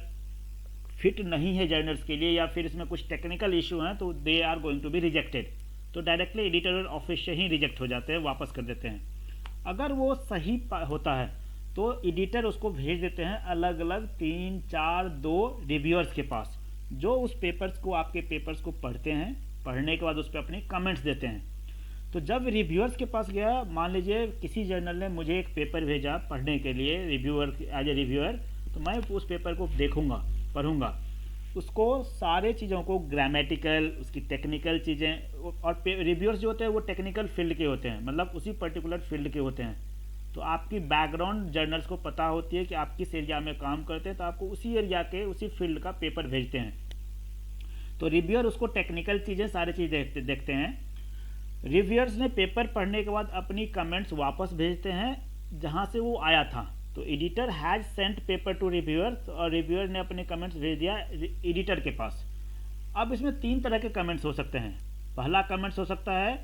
फिट नहीं है जर्नल्स के लिए या फिर इसमें कुछ टेक्निकल इशू हैं, तो they are going to be rejected. तो डायरेक्टली एडिटर ऑफिस से ही रिजेक्ट हो जाते हैं, वापस कर देते हैं। अगर वो सही होता है तो एडिटर उसको भेज देते हैं अलग अलग 3, 4, 2 रिव्यूअर्स के पास, जो उस पेपर्स को, आपके पेपर्स को पढ़ते हैं, पढ़ने के बाद उस पर अपने कमेंट्स देते हैं। तो जब रिव्यूअर्स के पास गया, मान लीजिए किसी जर्नल ने मुझे एक पेपर भेजा पढ़ने के लिए, रिव्यूअर एज ए रिव्यूअर, तो मैं उस पेपर को देखूंगा, पढ़ूंगा, उसको सारे चीज़ों को, ग्रामेटिकल, उसकी टेक्निकल चीज़ें, और रिव्यूअर्स जो होते हैं वो टेक्निकल फील्ड के होते हैं, मतलब उसी पर्टिकुलर फील्ड के होते हैं। तो आपकी बैकग्राउंड जर्नल्स को पता होती है कि आप किस एरिया में काम करते हैं, तो आपको उसी एरिया के, उसी फील्ड का पेपर भेजते हैं। तो रिव्यूअर उसको टेक्निकल चीज़ें, सारी चीज़ देखते हैं। रिव्यूअर्स ने पेपर पढ़ने के बाद अपनी कमेंट्स वापस भेजते हैं जहां से वो आया था। तो editor has sent paper two reviewers, और रिव्यूअर ने अपने कमेंट्स भेज दिया एडिटर के पास। अब इसमें 3 तरह के कमेंट्स हो सकते हैं। पहला कमेंट्स हो सकता है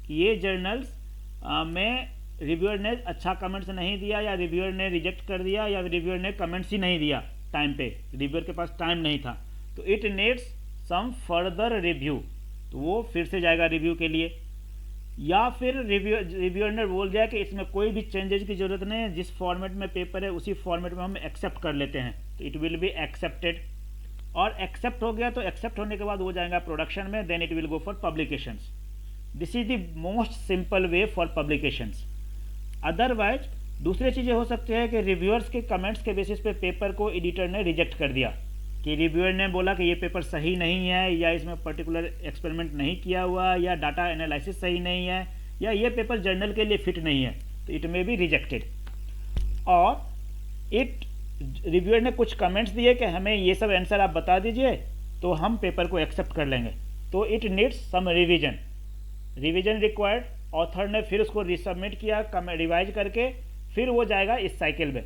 कि ये जर्नल्स में रिव्यूअर ने अच्छा कमेंट्स नहीं दिया, या रिव्यूअर ने रिजेक्ट कर दिया, या रिव्यूअर ने कमेंट्स ही नहीं दिया टाइम पे, रिव्यूअर के पास टाइम नहीं था, तो it needs some further review, तो वो फिर से जाएगा रिव्यू के लिए। या फिर रिव्यूअर ने बोल दिया कि इसमें कोई भी चेंजेस की ज़रूरत नहीं है, जिस फॉर्मेट में पेपर है उसी फॉर्मेट में हम एक्सेप्ट कर लेते हैं, तो इट विल बी एक्सेप्टेड। और एक्सेप्ट हो गया तो एक्सेप्ट होने के बाद वो जाएगा प्रोडक्शन में, then it will go for publications. This is the most simple way for publications. Otherwise दूसरी चीज़ें हो सकती है कि रिव्यूअर्स के कमेंट्स के बेसिस पे पेपर को एडिटर ने रिजेक्ट कर दिया, कि रिव्यूअर ने बोला कि ये पेपर सही नहीं है, या इसमें पर्टिकुलर एक्सपेरिमेंट नहीं किया हुआ, या डाटा एनालिसिस सही नहीं है, या ये पेपर जर्नल के लिए फिट नहीं है, तो इट मे बी रिजेक्टेड। और रिव्यूअर ने कुछ कमेंट्स दिए कि हमें ये सब आंसर आप बता दीजिए तो हम पेपर को एक्सेप्ट कर लेंगे, तो it needs some revision required. Author ने फिर उसको रिसबमिट किया रिवाइज करके, फिर वो जाएगा इस साइकिल में।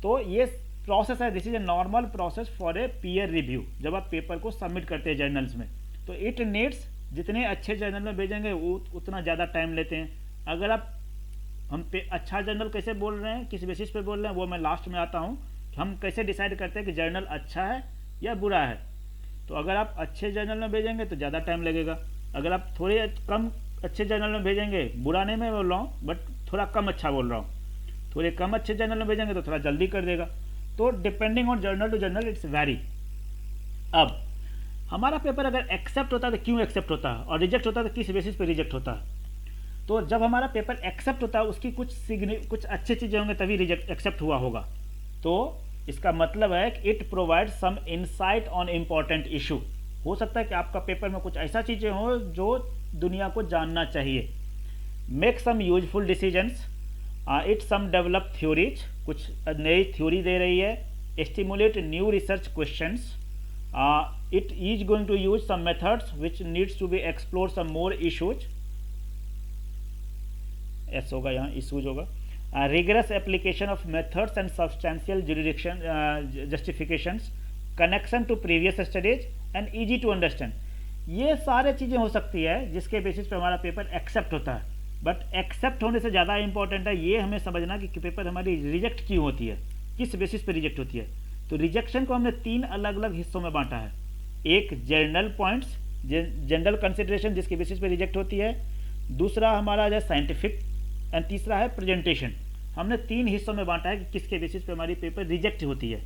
तो ये प्रोसेस है, this is a normal process for a peer review, जब आप पेपर को सबमिट करते हैं जर्नल्स में। तो इट नीड्स, जितने अच्छे जर्नल में भेजेंगे वो उतना ज़्यादा टाइम लेते हैं। अगर आप हम अच्छा जर्नल कैसे बोल रहे हैं, किस बेसिस पे बोल रहे हैं, वो मैं लास्ट में आता हूँ। हम कैसे डिसाइड करते हैं कि जर्नल अच्छा है या बुरा है। तो अगर आप अच्छे जर्नल में भेजेंगे तो ज़्यादा टाइम लगेगा, अगर आप थोड़े कम अच्छे जर्नल में भेजेंगे, बुरा नहीं मैं बोल रहा हूँ बट थोड़ा कम अच्छा बोल रहा हूँ, थोड़े कम अच्छे जर्नल में भेजेंगे तो थोड़ा जल्दी कर देगा। तो depending on journal to journal it's very. अब हमारा पेपर अगर एक्सेप्ट होता है तो क्यों एक्सेप्ट होता है, और रिजेक्ट होता है तो किस बेसिस पे रिजेक्ट होता है। तो जब हमारा पेपर एक्सेप्ट होता है उसकी कुछ अच्छी चीज़ें होंगे तभी एक्सेप्ट हुआ होगा। तो इसका मतलब है कि it provide some insight on important issue. हो सकता है कि आपका पेपर में कुछ ऐसा चीज़ें हो जो दुनिया को जानना चाहिए। Make some useful decisions, it some develop theories, कुछ नई थ्योरी दे रही है। Stimulate new research questions, it is going to use some methods which needs to be explore some more issues, एस होगा यहाँ, इशूज होगा। Rigorous application of methods and substantial justifications, connection to previous studies and easy to understand. ये सारे चीज़ें हो सकती है जिसके बेसिस पे हमारा पेपर एक्सेप्ट होता है। बट एक्सेप्ट होने से ज़्यादा इंपॉर्टेंट है ये हमें समझना कि पेपर हमारी रिजेक्ट क्यों होती है, किस बेसिस पे रिजेक्ट होती है। तो रिजेक्शन को हमने 3 अलग अलग हिस्सों में बांटा है। एक जर्नल पॉइंट्स, जनरल कंसिडरेशन जिसके बेसिस पे रिजेक्ट होती है, दूसरा हमारा जो साइंटिफिक, एंड तीसरा है प्रेजेंटेशन। हमने 3 हिस्सों में बांटा है कि किसके बेसिस पे हमारी पेपर रिजेक्ट होती है।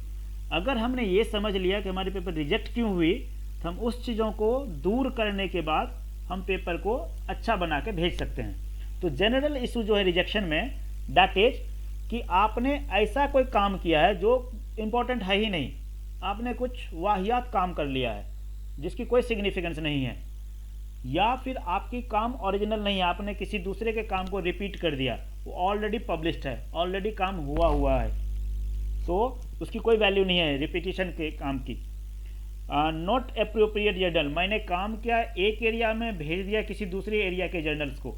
अगर हमने ये समझ लिया कि हमारी पेपर रिजेक्ट क्यों हुई, तो हम उस चीज़ों को दूर करने के बाद हम पेपर को अच्छा बना के भेज सकते हैं। तो जनरल इशू जो है रिजेक्शन में, दैट इज कि आपने ऐसा कोई काम किया है जो इम्पोर्टेंट है ही नहीं, आपने कुछ वाहियात काम कर लिया है जिसकी कोई सिग्निफिकेंस नहीं है, या फिर आपकी काम ओरिजिनल नहीं है, आपने किसी दूसरे के काम को रिपीट कर दिया, वो ऑलरेडी पब्लिश्ड है, ऑलरेडी काम हुआ है, तो उसकी कोई वैल्यू नहीं है रिपीटिशन के काम की। नॉट अप्रोप्रिएट जर्नल, मैंने काम किया एक एरिया में, भेज दिया किसी दूसरे एरिया के जर्नल्स को।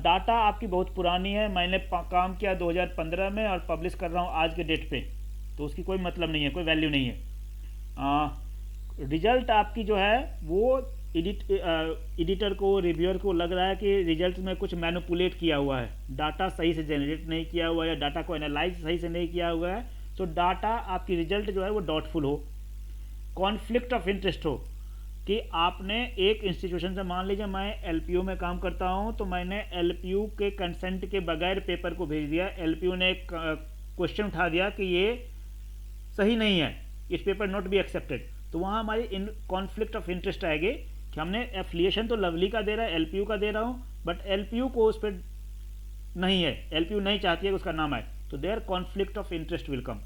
डाटा आपकी बहुत पुरानी है, मैंने काम किया 2015 में और पब्लिश कर रहा हूँ आज के डेट पे, तो उसकी कोई मतलब नहीं है, कोई वैल्यू नहीं है। रिजल्ट आपकी जो है वो एडिटर को, रिव्यूअर को लग रहा है कि रिजल्ट में कुछ मैनिपुलेट किया हुआ है, डाटा सही से जनरेट नहीं किया हुआ है, या डाटा को एनालाइज सही से नहीं किया हुआ है, तो डाटा आपकी रिजल्ट जो है वो डाउटफुल हो। कॉन्फ्लिक्ट ऑफ इंटरेस्ट हो कि आपने एक इंस्टीट्यूशन से, मान लीजिए मैं एलपीयू में काम करता हूं, तो मैंने एलपीयू के कंसेंट के बगैर पेपर को भेज दिया, एलपीयू ने एक क्वेश्चन उठा दिया कि ये सही नहीं है, इस पेपर नॉट बी एक्सेप्टेड, तो वहाँ हमारी इन कॉन्फ्लिक्ट ऑफ इंटरेस्ट आएगी कि हमने एफिलिएशन तो लवली का दे रहा है, एलपीयू का दे रहा हूँ, बट एलपीयू को उस पर नहीं है, एलपीयू नहीं चाहती है कि उसका नाम आए, तो there conflict of interest will come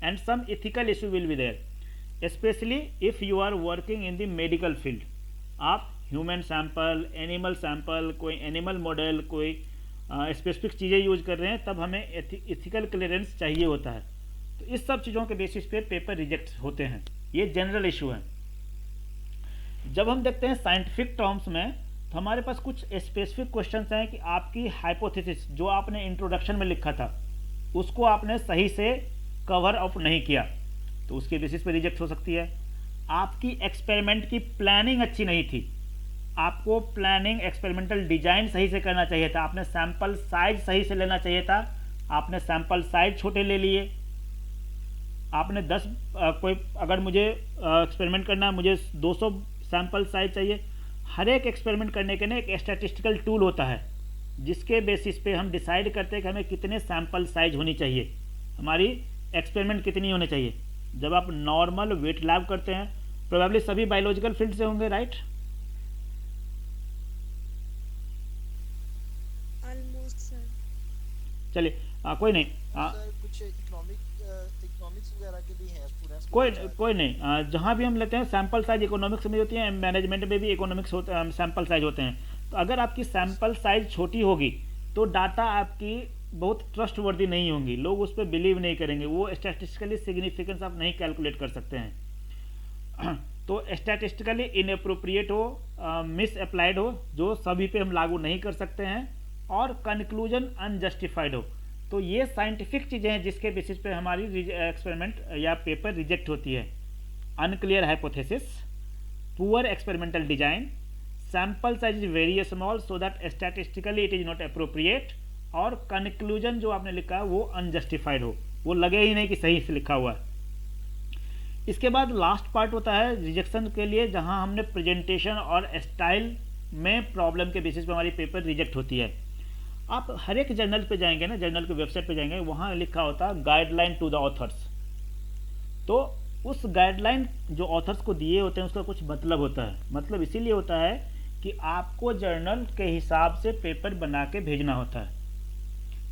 and some ethical issue will be there, specially if you are working in the medical field. आप ह्यूमन सैंपल, एनिमल सैंपल, कोई एनिमल मॉडल, कोई स्पेसिफिक चीज़ें यूज कर रहे हैं, तब हमें इथिकल क्लियरेंस चाहिए होता है। तो इस सब चीज़ों के बेसिस पे पेपर रिजेक्ट होते हैं, ये जनरल इशू है। जब हम देखते हैं साइंटिफिक टर्म्स में, तो हमारे पास कुछ स्पेसिफिक क्वेश्चंस हैं कि आपकी हाइपोथेसिस जो आपने इंट्रोडक्शन में लिखा था उसको आपने सही से कवर अप नहीं किया, तो उसके बेसिस पे रिजेक्ट हो सकती है। आपकी एक्सपेरिमेंट की प्लानिंग अच्छी नहीं थी, आपको प्लानिंग एक्सपेरिमेंटल डिजाइन सही से करना चाहिए था, आपने सैंपल साइज सही से लेना चाहिए था, आपने सैंपल साइज छोटे ले लिए। आपने 10 कोई अगर मुझे एक्सपेरिमेंट करना है, मुझे 200 सैंपल साइज चाहिए। हर एक एक्सपेरिमेंट करने के ना एक स्टैटिस्टिकल टूल होता है जिसके बेसिस पे हम डिसाइड करते हैं कि हमें कितने सैंपल साइज होनी चाहिए, हमारी एक्सपेरिमेंट कितनी होनी चाहिए। जब आप नॉर्मल वेट लैब करते हैं, प्रोबेबली सभी बायोलॉजिकल फील्ड से होंगे, राइट? Almost sir. चलिए कोई नहीं, सर कुछ इकोनॉमिक्स वगैरह के भी हैं स्टूडेंट्स कोई नहीं, जहाँ भी हम लेते हैं सैंपल साइज इकोनॉमिक्स में होती है, मैनेजमेंट में भी इकोनॉमिक्स होते हैं, सैंपल साइज होते हैं। तो अगर आपकी सैंपल साइज छोटी होगी तो डाटा आपकी बहुत ट्रस्टवर्दी नहीं होंगी, लोग उस पर बिलीव नहीं करेंगे, वो स्टैटिस्टिकली सिग्निफिकेंस आप नहीं कैलकुलेट कर सकते हैं। तो स्टैटिस्टिकली इनअप्रोप्रिएट हो, मिस अप्लाइड हो, जो सभी पे हम लागू नहीं कर सकते हैं, और कंक्लूजन अनजस्टिफाइड हो। तो ये साइंटिफिक चीज़ें हैं जिसके बेसिस पे हमारी एक्सपेरिमेंट या पेपर रिजेक्ट होती है। Unclear hypothesis, poor experimental design, sample size is very small so that statistically it is not appropriate, और कंक्लूजन जो आपने लिखा है वो अनजस्टिफाइड हो, वो लगे ही नहीं कि सही से लिखा हुआ है। इसके बाद लास्ट पार्ट होता है रिजेक्शन के लिए, जहां हमने प्रेजेंटेशन और स्टाइल में प्रॉब्लम के बेसिस पे हमारी पेपर रिजेक्ट होती है। आप हर एक जर्नल पे जाएंगे ना, जर्नल के वेबसाइट पे जाएंगे, वहाँ लिखा होता है गाइडलाइन टू द ऑथर्स। तो उस गाइडलाइन जो ऑथर्स को दिए होते हैं उसका कुछ मतलब होता है। मतलब इसीलिए होता है कि आपको जर्नल के हिसाब से पेपर बना के भेजना होता है।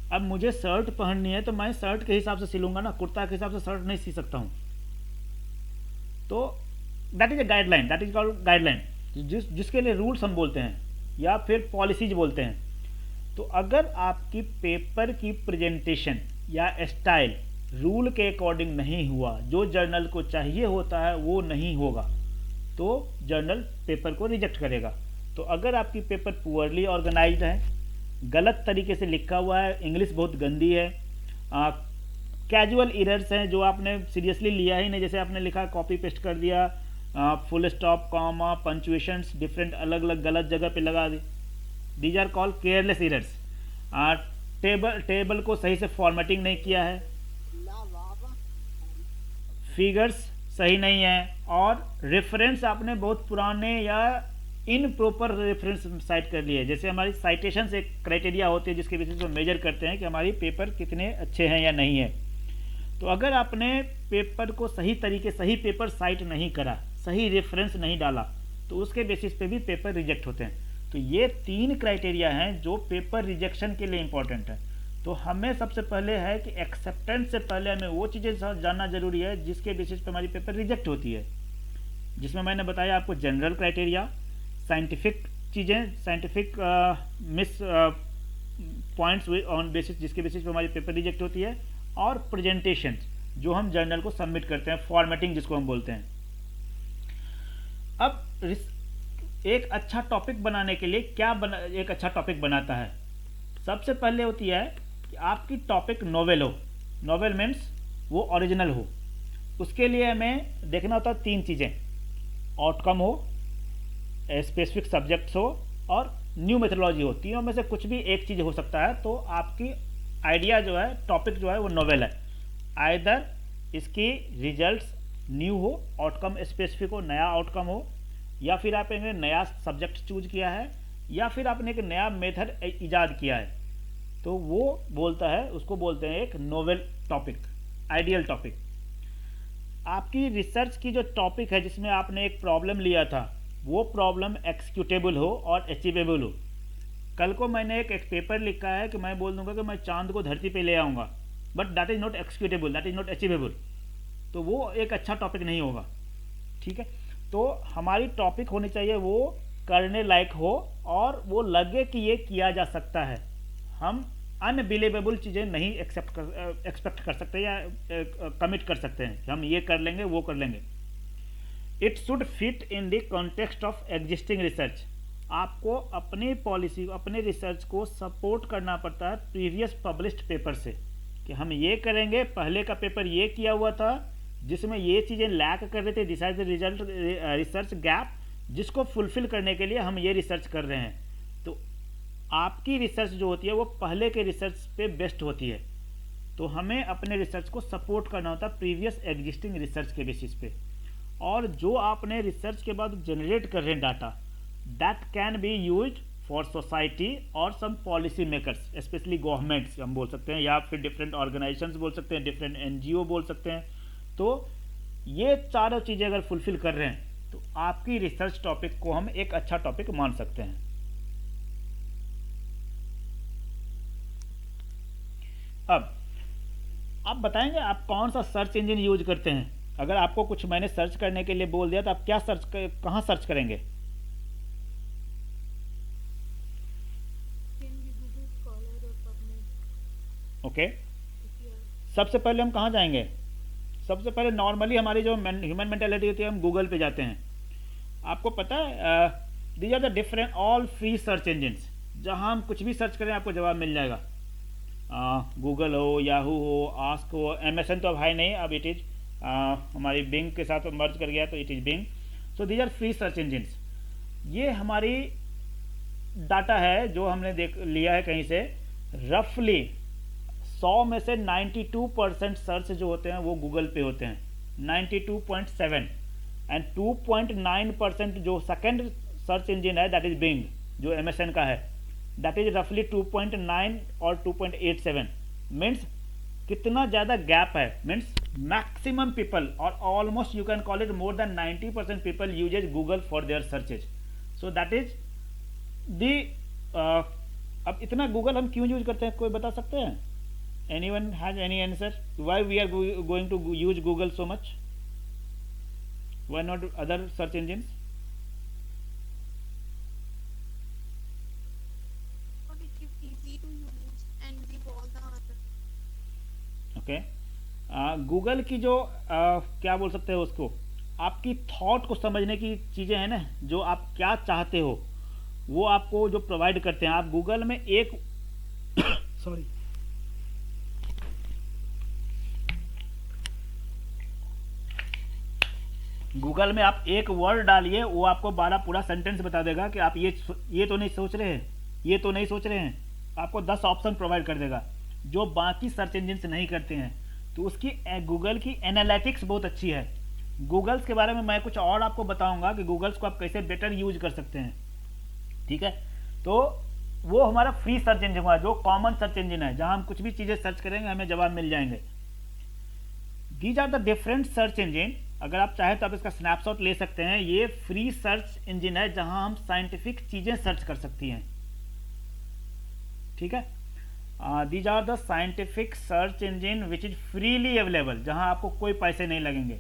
अब मुझे शर्ट पहननी है तो मैं शर्ट के हिसाब से सिलूंगा ना, कुर्ता के हिसाब से शर्ट नहीं सी सकता हूँ। तो that is a guideline, that is called guideline, जिसके लिए रूल्स हम बोलते हैं या फिर पॉलिसीज बोलते हैं। तो अगर आपकी पेपर की प्रेजेंटेशन या स्टाइल रूल के अकॉर्डिंग नहीं हुआ, जो जर्नल को चाहिए होता है वो नहीं होगा, तो जर्नल पेपर को रिजेक्ट करेगा। तो अगर आपकी पेपर पुअरली ऑर्गेनाइज्ड है, गलत तरीके से लिखा हुआ है, इंग्लिश बहुत गंदी है, कैजुअल एरर्स हैं जो आपने सीरियसली लिया ही नहीं, जैसे आपने लिखा कॉपी पेस्ट कर दिया, full stop, comma, punctuations different अलग अलग गलत जगह पे लगा दी, these are called careless errors. Table को सही से फॉर्मेटिंग नहीं किया है, फिगर्स सही नहीं है, और रेफरेंस आपने बहुत पुराने या इन प्रॉपर रेफरेंस साइट कर लिए। जैसे हमारी साइटेशंस एक क्राइटेरिया होती है जिसके बेसिस पे मेजर करते हैं कि हमारी पेपर कितने अच्छे हैं या नहीं है। तो अगर आपने पेपर को सही तरीके, सही पेपर साइट नहीं करा, सही रेफरेंस नहीं डाला, तो उसके बेसिस पे भी पेपर रिजेक्ट होते हैं। तो ये 3 क्राइटेरिया हैं जो पेपर रिजेक्शन के लिए इंपॉर्टेंट है। तो हमें सबसे पहले है कि एक्सेप्टेंस से पहले हमें वो चीज़ें जानना जरूरी है जिसके बेसिस पे हमारी पेपर रिजेक्ट होती है, जिसमें मैंने बताया आपको जनरल क्राइटेरिया, साइंटिफिक चीज़ें, scientific miss points on basis जिसके बेसिस पे हमारी पेपर रिजेक्ट होती है, और प्रेजेंटेशन जो हम जर्नल को सबमिट करते हैं, फॉर्मेटिंग जिसको हम बोलते हैं। अब एक अच्छा टॉपिक बनाने के लिए एक अच्छा टॉपिक बनाता है, सबसे पहले होती है कि आपकी टॉपिक नोवेल हो। नोवेल मीन्स वो ओरिजिनल हो। उसके लिए हमें देखना होता है 3 चीज़ें, आउटकम हो, स्पेसिफिक सब्जेक्ट्स हो, और न्यू मेथोडोलॉजी हो। तीनों में से कुछ भी एक चीज़ हो सकता है, तो आपकी आइडिया जो है, टॉपिक जो है वो नोवेल है। आइदर इसकी रिजल्ट्स न्यू हो, आउटकम स्पेसिफिक हो, नया आउटकम हो, या फिर आपने नया सब्जेक्ट चूज किया है, या फिर आपने एक नया मेथड इजाद किया है, तो वो बोलता है, उसको बोलते हैं एक नोवेल टॉपिक, आइडियल टॉपिक। आपकी रिसर्च की जो टॉपिक है जिसमें आपने एक प्रॉब्लम लिया था, वो प्रॉब्लम एक्सिक्यूटेबल हो और अचीवेबल हो। कल को मैंने एक पेपर लिखा है कि मैं बोल दूंगा कि मैं चांद को धरती पे ले आऊँगा, but that is not executable, that is not achievable, तो वो एक अच्छा टॉपिक नहीं होगा। ठीक है, तो हमारी टॉपिक होनी चाहिए वो करने लायक हो और वो लगे कि ये किया जा सकता है। हम अनबिलीवेबल चीज़ें नहीं एक्सपेक्ट कर सकते या कमिट कर सकते हैं कि हम ये कर लेंगे, वो कर लेंगे। It should fit in the context of existing research. आपको अपने पॉलिसी अपने रिसर्च को सपोर्ट करना पड़ता है प्रीवियस पब्लिश्ड पेपर से, कि हम ये करेंगे, पहले का पेपर ये किया हुआ था जिसमें ये चीज़ें लैक कर रहे थे, this is the result research gap, जिसको फुलफिल करने के लिए हम ये रिसर्च कर रहे हैं। तो आपकी रिसर्च जो होती है वो पहले के रिसर्च पे बेस्ड होती है, तो हमें अपने रिसर्च को सपोर्ट करना होता है प्रीवियस एग्जिस्टिंग रिसर्च के बेसिस पे। और जो आपने रिसर्च के बाद जनरेट कर रहे हैं data, that can be used for society और some policy makers, specially governments हम बोल सकते हैं, या फिर डिफरेंट ऑर्गेनाइजेशंस बोल सकते हैं, डिफरेंट एनजीओ बोल सकते हैं। तो ये चारों चीज़ें अगर फुलफिल कर रहे हैं तो आपकी रिसर्च टॉपिक को हम एक अच्छा टॉपिक मान सकते हैं। अब आप बताएंगे आप कौन सा सर्च इंजन यूज करते हैं? अगर आपको कुछ मैंने सर्च करने के लिए बोल दिया तो आप क्या कहाँ सर्च करेंगे? ओके, सबसे पहले हम कहाँ जाएंगे? सबसे पहले नॉर्मली हमारी जो ह्यूमन मेंटालिटी होती है, हम गूगल पे जाते हैं। आपको पता है these are the different all free search engines, जहाँ हम कुछ भी सर्च करें आपको जवाब मिल जाएगा। गूगल हो, याहू हो, आस्क हो, एमएसएन तो अब है नहीं, अब इट इज़ हमारी बिंग के साथ मर्ज कर गया तो it is Bing. So these are free search engines. ये हमारी डाटा है जो हमने देख लिया है कहीं से। रफली 100 में से 92% सर्च जो होते हैं वो गूगल पे होते हैं, 92.7, एंड 2.9% जो सेकेंड सर्च इंजन है दैट इज बिंग, जो एमएसएन का है, दैट इज रफली 2.9 और 2.87। मीन्स कितना ज़्यादा गैप है, मीन्स मैक्सिमम पीपल और almost you can call it more than 90% people uses Google for their searches. So that is the. अब इतना गूगल हम क्यों यूज करते हैं, कोई बता सकते हैं? Anyone has any answer why we are going to use Google so much? Why not other search engines? It is easy to use and give all the answer. Okay. Google की जो क्या बोल सकते हैं उसको, आपकी थॉट को समझने की चीज़ें हैं ना, जो आप क्या चाहते हो वो आपको जो प्रोवाइड करते हैं। आप गूगल में एक सॉरी गूगल में आप एक वर्ड डालिए, वो आपको 12 पूरा सेंटेंस बता देगा कि आप ये तो नहीं सोच रहे हैं, ये तो नहीं सोच रहे हैं। आपको 10 ऑप्शन प्रोवाइड कर देगा जो बाकी सर्च इंजिन से नहीं करते हैं। तो उसकी गूगल की एनालिटिक्स बहुत अच्छी है। गूगल्स के बारे में मैं कुछ और आपको बताऊंगा कि गूगल्स को आप कैसे बेटर यूज कर सकते हैं, ठीक है? तो वो हमारा फ्री सर्च इंजन हुआ, जो कॉमन सर्च इंजन है, जहां हम कुछ भी चीज़ें सर्च करेंगे हमें जवाब मिल जाएंगे। These are the different search engine. अगर आप चाहें तो आप इसका स्नैपशॉट ले सकते हैं। ये फ्री सर्च इंजन है जहां हम साइंटिफिक चीजें सर्च कर सकती हैं, ठीक है? These are the scientific search engine which is freely available, जहां आपको कोई पैसे नहीं लगेंगे।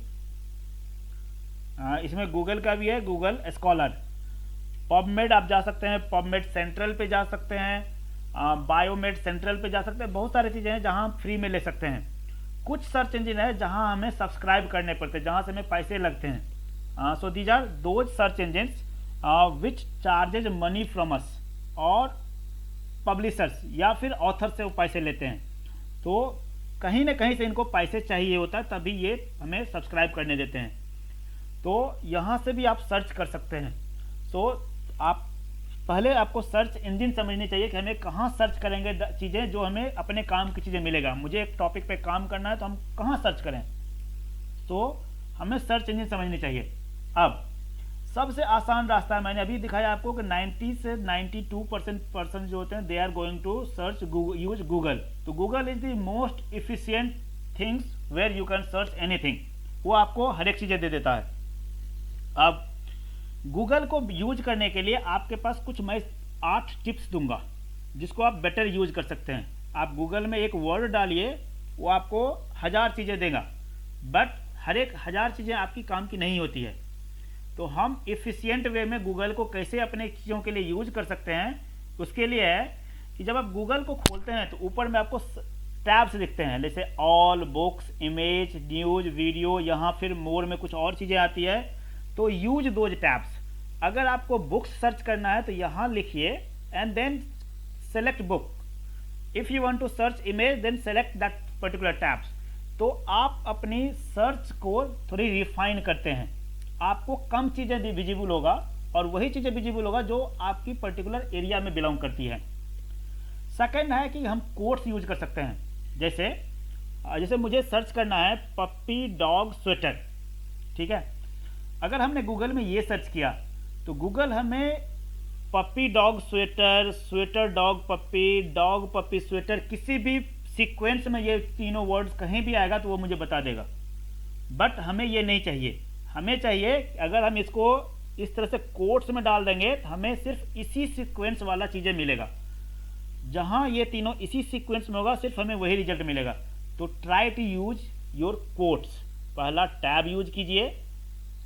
इसमें गूगल का भी है, गूगल स्कॉलर। पबमेड आप जा सकते हैं, पबमेड सेंट्रल पे जा सकते हैं, बायोमेड सेंट्रल पे जा सकते हैं। बहुत सारी चीजें हैं जहां हम फ्री में ले सकते हैं। कुछ सर्च इंजन है जहां हमें सब्सक्राइब करने पड़ते हैं, जहां से हमें पैसे लगते हैं। So these are those search engines which charges money from us, और पब्लिशर्स या फिर ऑथर से वो पैसे लेते हैं। तो कहीं ना कहीं से इनको पैसे चाहिए होता है, तभी ये हमें सब्सक्राइब करने देते हैं। तो यहाँ से भी आप सर्च कर सकते हैं। सो आप पहले आपको सर्च इंजन समझनी चाहिए कि हमें कहाँ सर्च करेंगे चीज़ें जो हमें अपने काम की चीज़ें मिलेगा। मुझे एक टॉपिक पे काम करना है तो हम कहाँ सर्च करें, तो हमें सर्च इंजन समझनी चाहिए। अब सबसे आसान रास्ता है, मैंने अभी दिखाया आपको कि 90 से 92% पर्सन जो होते हैं they are going to search use Google. तो Google is the most efficient things where you can search anything. वो आपको हर एक चीज़ें दे देता है। अब गूगल को यूज करने के लिए आपके पास कुछ मैं 8 टिप्स दूंगा जिसको आप बेटर यूज कर सकते हैं। आप गूगल में एक वर्ड डालिए, वो आपको 1000 चीज़ें देगा, बट हर एक 1000 चीज़ें आपकी काम की नहीं होती है। तो हम इफ़िशियंट वे में गूगल को कैसे अपने चीज़ों के लिए यूज कर सकते हैं, उसके लिए है कि जब आप गूगल को खोलते हैं तो ऊपर में आपको टैब्स दिखते हैं, जैसे all, books, image, news, video, यहाँ फिर मोर में कुछ और चीज़ें आती है। तो यूज दोज टैब्स। अगर आपको बुक्स सर्च करना है तो यहाँ लिखिए and then select book. If you want to search image then select that particular tabs. तो आप अपनी सर्च को थोड़ी रिफाइन करते हैं, आपको कम चीज़ें विजिबल होगा और वही चीज़ें विजिबल होगा जो आपकी पर्टिकुलर एरिया में बिलोंग करती है। सेकंड है कि हम कोट्स यूज कर सकते हैं, जैसे मुझे सर्च करना है पप्पी डॉग स्वेटर, ठीक है। अगर हमने गूगल में ये सर्च किया तो गूगल हमें पप्पी डॉग स्वेटर, स्वेटर डॉग पप्पी स्वेटर, किसी भी सीक्वेंस में ये तीनों वर्ड्स कहीं भी आएगा तो वो मुझे बता देगा। बट हमें ये नहीं चाहिए, हमें चाहिए अगर हम इसको इस तरह से कोट्स में डाल देंगे तो हमें सिर्फ इसी सीक्वेंस वाला चीज़ें मिलेगा, जहाँ ये तीनों इसी सीक्वेंस में होगा सिर्फ हमें वही रिजल्ट मिलेगा। तो try to use your quotes. पहला टैब यूज कीजिए,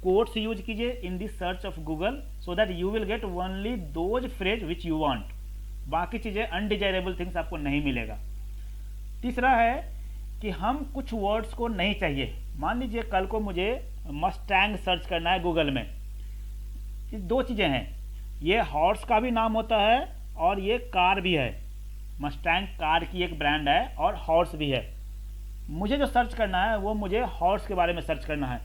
कोट्स यूज कीजिए in the search of Google so that you will get only those phrase which you want. बाकी चीज़ें अनडिजायरेबल थिंग्स आपको नहीं मिलेगा। तीसरा है कि हम कुछ वर्ड्स को नहीं चाहिए। मान लीजिए कल को मुझे मस्टैंग सर्च करना है गूगल में, ये दो चीज़ें हैं, ये हॉर्स का भी नाम होता है और ये कार भी है। मस्टैंग कार की एक ब्रांड है और हॉर्स भी है। मुझे जो सर्च करना है वो मुझे हॉर्स के बारे में सर्च करना है।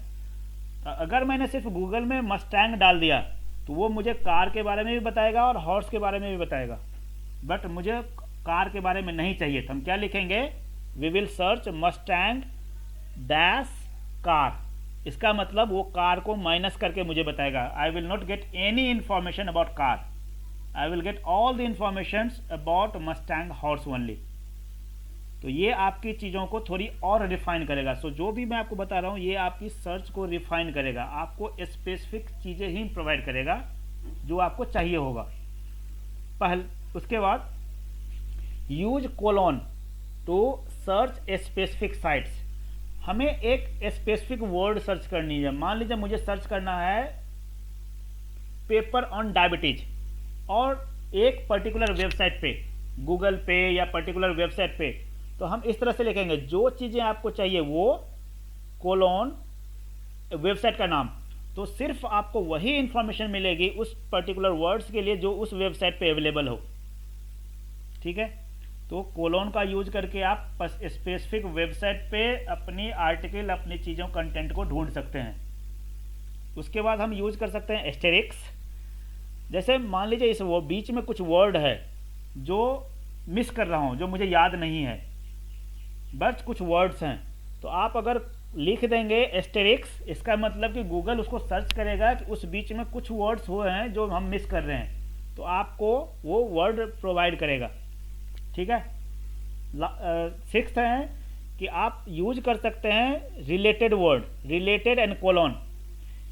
अगर मैंने सिर्फ गूगल में मस्टैंग डाल दिया तो वो मुझे कार के बारे में भी बताएगा और हॉर्स के बारे में भी बताएगा, बट मुझे कार के बारे में नहीं चाहिए। तो हम क्या लिखेंगे, we will search Mustang dash car. इसका मतलब वो कार को माइनस करके मुझे बताएगा। I will not get any information about car, I will get all the information about Mustang horse only. तो ये आपकी चीज़ों को थोड़ी और रिफाइन करेगा। सो जो भी मैं आपको बता रहा हूँ ये आपकी सर्च को रिफाइन करेगा, आपको स्पेसिफिक चीज़ें ही प्रोवाइड करेगा जो आपको चाहिए होगा। उसके बाद use colon to search specific sites. हमें एक स्पेसिफिक वर्ड सर्च करनी है। मान लीजिए मुझे सर्च करना है पेपर ऑन डायबिटीज और एक पर्टिकुलर वेबसाइट पे, गूगल पे या पर्टिकुलर वेबसाइट पे, तो हम इस तरह से लिखेंगे जो चीज़ें आपको चाहिए वो कोलोन वेबसाइट का नाम। तो सिर्फ आपको वही इंफॉर्मेशन मिलेगी उस पर्टिकुलर वर्ड्स के लिए जो उस वेबसाइट पे अवेलेबल हो, ठीक है। तो कोलोन का यूज करके आप स्पेसिफिक वेबसाइट पे अपनी आर्टिकल, अपनी चीज़ों, कंटेंट को ढूंढ सकते हैं। उसके बाद हम यूज कर सकते हैं एस्टेरिक्स। जैसे मान लीजिए इस वो बीच में कुछ वर्ड है जो मिस कर रहा हूँ, जो मुझे याद नहीं है, बस कुछ वर्ड्स हैं, तो आप अगर लिख देंगे एस्टेरिक्स, इसका मतलब कि गूगल उसको सर्च करेगा कि उस बीच में कुछ वर्ड्स हुए हैं जो हम मिस कर रहे हैं, तो आपको वो वर्ड प्रोवाइड करेगा, ठीक है। सिक्स्थ है कि आप यूज कर सकते हैं related word, related and colon.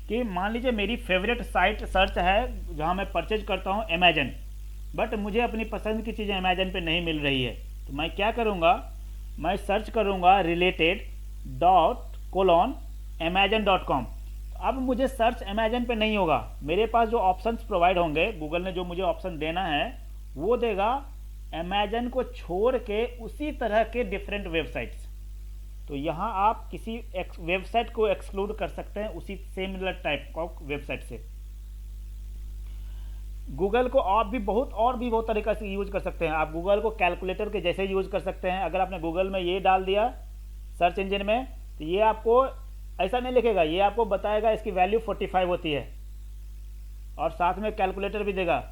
कि मान लीजिए मेरी फेवरेट साइट सर्च है जहां मैं परचेज करता हूं अमेजन, बट मुझे अपनी पसंद की चीज़ें अमेजन पे नहीं मिल रही है, तो मैं क्या करूंगा, मैं सर्च करूंगा रिलेटेड डॉट कोलोन amazon.com। अब मुझे सर्च अमेजन पे नहीं होगा, मेरे पास जो ऑप्शंस प्रोवाइड होंगे, गूगल ने जो मुझे ऑप्शन देना है वो देगा अमेजन को छोड़ के उसी तरह के डिफरेंट वेबसाइट्स। तो यहाँ आप किसी वेबसाइट को एक्सक्लूड कर सकते हैं उसी सिमिलर टाइप का वेबसाइट से। गूगल को आप भी बहुत तरीक़ा से यूज कर सकते हैं। आप गूगल को कैलकुलेटर के जैसे यूज कर सकते हैं। अगर आपने गूगल में ये डाल दिया सर्च इंजन में, तो ये आपको ऐसा नहीं लिखेगा, ये आपको बताएगा इसकी वैल्यू 45 होती है और साथ में कैलकुलेटर भी देगा।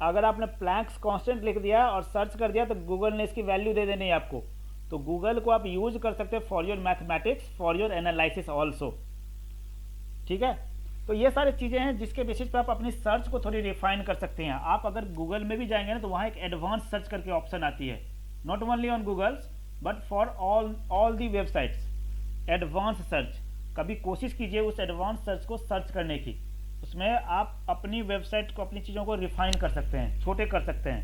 अगर आपने प्लैंक्स कांस्टेंट लिख दिया और सर्च कर दिया तो गूगल ने इसकी वैल्यू दे देनी है आपको। तो गूगल को आप यूज कर सकते हैं for your mathematics, for your analysis also, ठीक है। तो ये सारी चीज़ें हैं जिसके बेसिस पर आप अपनी सर्च को थोड़ी रिफाइन कर सकते हैं। आप अगर गूगल में भी जाएंगे ना तो वहाँ एक एडवांस सर्च करके ऑप्शन आती है, not only on Google's but for all the websites, advance search. कभी कोशिश कीजिए उस एडवांस सर्च को सर्च करने की, उसमें आप अपनी वेबसाइट को, अपनी चीज़ों को रिफाइन कर सकते हैं, छोटे कर सकते हैं,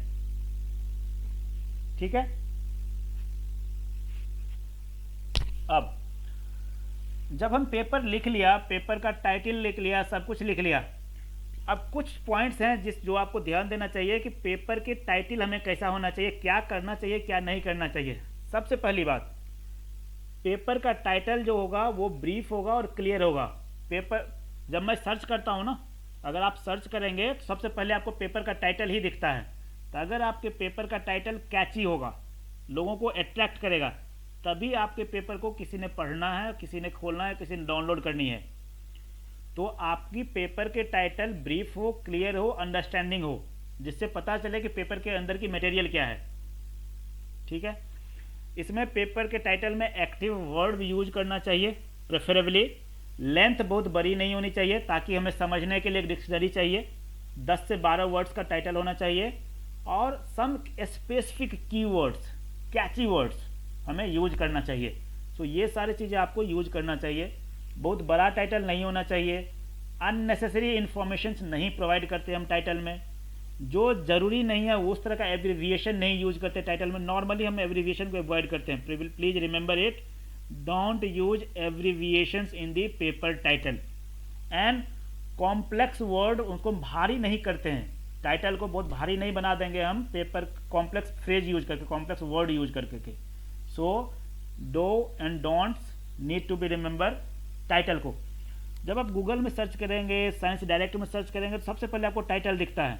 ठीक है। अब जब हम पेपर लिख लिया, पेपर का टाइटल लिख लिया, सब कुछ लिख लिया, अब कुछ पॉइंट्स हैं जो आपको ध्यान देना चाहिए कि पेपर के टाइटल हमें कैसा होना चाहिए, क्या करना चाहिए, क्या नहीं करना चाहिए। सबसे पहली बात, पेपर का टाइटल जो होगा वो ब्रीफ होगा और क्लियर होगा। पेपर जब मैं सर्च करता हूँ ना अगर आप सर्च करेंगे तो सबसे पहले आपको पेपर का टाइटल ही दिखता है। तो अगर आपके पेपर का टाइटल कैची होगा, लोगों को अट्रैक्ट करेगा, तभी आपके पेपर को किसी ने पढ़ना है, किसी ने खोलना है, किसी ने डाउनलोड करनी है। तो आपकी पेपर के टाइटल ब्रीफ हो, क्लियर हो, अंडरस्टैंडिंग हो, जिससे पता चले कि पेपर के अंदर की मटेरियल क्या है। ठीक है, इसमें पेपर के टाइटल में एक्टिव वर्ड यूज करना चाहिए प्रेफरेबली। लेंथ बहुत बड़ी नहीं होनी चाहिए, ताकि हमें समझने के लिए एक डिक्शनरी चाहिए। 10 से 12 वर्ड्स का टाइटल होना चाहिए, और सम स्पेसिफिक कीवर्ड्स, कैची वर्ड्स हमें यूज करना चाहिए। सो ये सारी चीज़ें आपको यूज करना चाहिए। बहुत बड़ा टाइटल नहीं होना चाहिए। अननेसेसरी इन्फॉर्मेशन नहीं प्रोवाइड करते हम टाइटल में। जो ज़रूरी नहीं है उस तरह का एब्रीविएशन नहीं यूज करते टाइटल में। नॉर्मली हम एब्रीविएशन को अवॉइड करते हैं। Please remember it, don't use abbreviations in the paper title. And complex word उनको भारी नहीं करते हैं, टाइटल को बहुत भारी नहीं बना देंगे हम पेपर कॉम्प्लेक्स फ्रेज यूज करके, कॉम्प्लेक्स वर्ड यूज करके। So do and don'ts need to be remember title को। जब आप गूगल में सर्च करेंगे, साइंस डायरेक्ट में सर्च करेंगे, तो सबसे पहले आपको टाइटल दिखता है।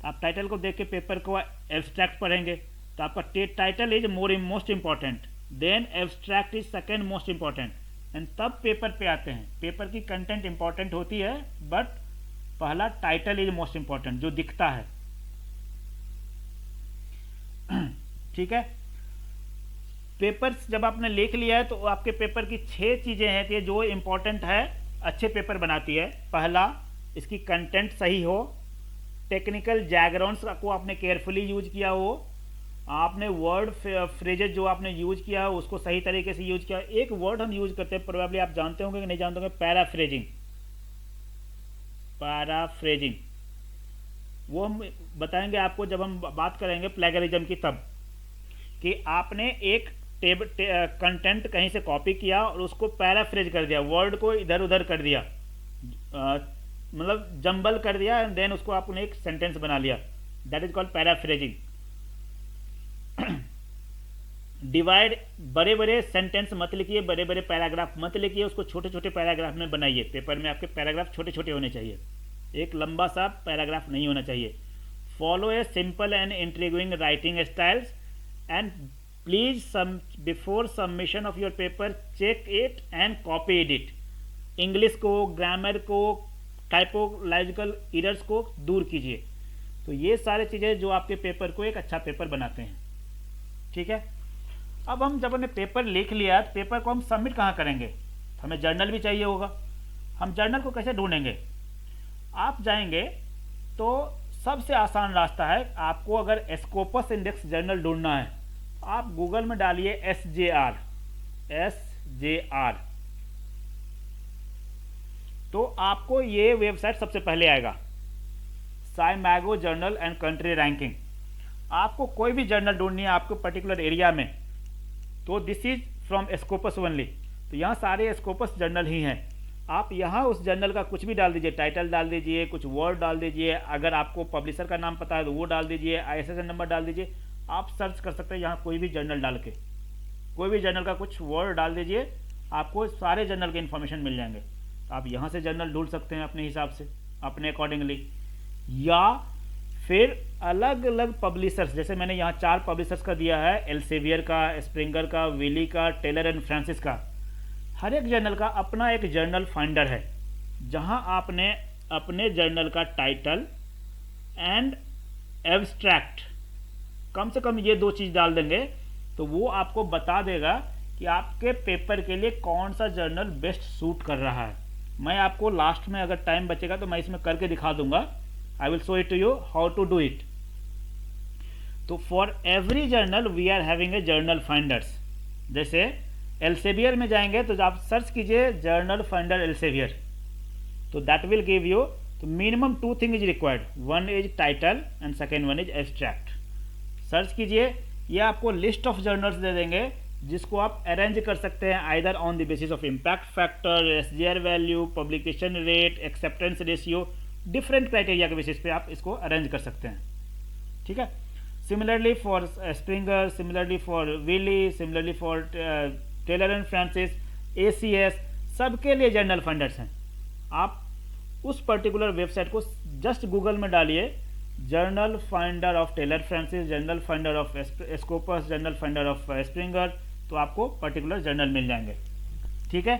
आप टाइटल को देख के पेपर को एब्स्ट्रैक्ट पढ़ेंगे, तो आपका title is most important, then abstract is second most important, and तब पेपर पे आते हैं। पेपर की कंटेंट इंपॉर्टेंट होती है, बट पहला टाइटल इज मोस्ट इंपॉर्टेंट, जो दिखता है। ठीक है, पेपर्स जब आपने लिख लिया है, तो आपके पेपर की 6 चीज़ें हैं जो इंपॉर्टेंट है, अच्छे पेपर बनाती है। पहला, इसकी कंटेंट सही हो, टेक्निकल जैगराउंड्स को आपने केयरफुली यूज किया हो, आपने वर्ड फ्रेजेज जो आपने यूज किया हो उसको सही तरीके से यूज किया। एक वर्ड हम यूज करते हैं, प्रोबेबली आप जानते होंगे कि नहीं जानते होंगे, पैराफ्रेजिंग। पैराफ्रेजिंग वो हम बताएंगे आपको जब हम बात करेंगे प्लेगरिज्म की, तब कि आपने एक कंटेंट कहीं से कॉपी किया और उसको पैराफ्रेज कर दिया, वर्ड को इधर उधर कर दिया, मतलब जंबल कर दिया, एंड देन उसको आपने एक सेंटेंस बना लिया। That is called paraphrasing. Divide, बड़े बड़े सेंटेंस मत लिखिए, बड़े बड़े पैराग्राफ मत लिखिए, उसको छोटे छोटे पैराग्राफ में बनाइए। पेपर में आपके पैराग्राफ छोटे छोटे होने चाहिए, एक लंबा सा पैराग्राफ नहीं होना चाहिए। Follow a simple and intriguing writing styles, and please before submission of your paper check it and copy it. English को, ग्रामर को, टाइपोलॉजिकल एरर्स को दूर कीजिए। तो ये सारी चीज़ें जो आपके पेपर को एक अच्छा पेपर बनाते हैं। ठीक है, अब हम जब हमने पेपर लिख लिया, तो पेपर को हम सबमिट कहाँ करेंगे? हमें जर्नल भी चाहिए होगा। हम जर्नल को कैसे ढूंढेंगे? आप जाएंगे तो सबसे आसान रास्ता है, आपको अगर स्कोपस इंडेक्स जर्नल ढूंढना है, आप गूगल में डालिए SJR, तो आपको ये वेबसाइट सबसे पहले आएगा, साइमैगो जर्नल एंड कंट्री रैंकिंग। आपको कोई भी जर्नल ढूंढनी है आपको पर्टिकुलर एरिया में, तो this is from Scopus only. तो यहाँ सारे स्कोपस जर्नल ही हैं। आप यहाँ उस जर्नल का कुछ भी डाल दीजिए, टाइटल डाल दीजिए, कुछ वर्ड डाल दीजिए, अगर आपको पब्लिशर का नाम पता है तो वो डाल दीजिए, ISSN नंबर डाल दीजिए। आप सर्च कर सकते हैं यहाँ कोई भी जर्नल डाल के, कोई भी जर्नल का कुछ वर्ड डाल दीजिए, आपको सारे जर्नल के इन्फॉर्मेशन मिल जाएंगे। आप यहाँ से जर्नल ढूंढ सकते हैं अपने हिसाब से, अपने अकॉर्डिंगली, या फिर अलग अलग पब्लिशर्स, जैसे मैंने यहाँ 4 पब्लिशर्स का दिया है, एल्सेवियर का, स्प्रिंगर का, विली का, टेलर एंड फ्रांसिस का। हर एक जर्नल का अपना एक जर्नल फाइंडर है, जहाँ आपने अपने जर्नल का टाइटल एंड एब्स्ट्रैक्ट, कम से कम ये 2 चीज़ डाल देंगे तो वो आपको बता देगा कि आपके पेपर के लिए कौन सा जर्नल बेस्ट सूट कर रहा है। मैं आपको लास्ट में अगर टाइम बचेगा तो मैं इसमें करके दिखा दूंगा। I will show it to you how to do it. तो for every journal we are having a journal finders. जैसे एल्सेवियर में जाएंगे तो आप सर्च कीजिए जर्नल फाइंडर एल्सेवियर, तो दैट विल गिव यू, तो minimum 2 thing is required, one is title and second one is abstract. Search कीजिए, ये आपको लिस्ट ऑफ जर्नल्स दे देंगे जिसको आप अरेंज कर सकते हैं either on the basis of impact factor, SGR value, publication rate, acceptance ratio, different criteria के बेसिस पे आप इसको अरेंज कर सकते हैं। ठीक है, similarly for Springer, similarly for Wiley, similarly for Taylor and Francis, ACS, सबके लिए जर्नल फंडर्स हैं। आप उस पर्टिकुलर वेबसाइट को जस्ट गूगल में डालिए, journal finder of Taylor Francis, journal finder of Scopus, journal finder of Springer, तो आपको पर्टिकुलर जर्नल मिल जाएंगे। ठीक है।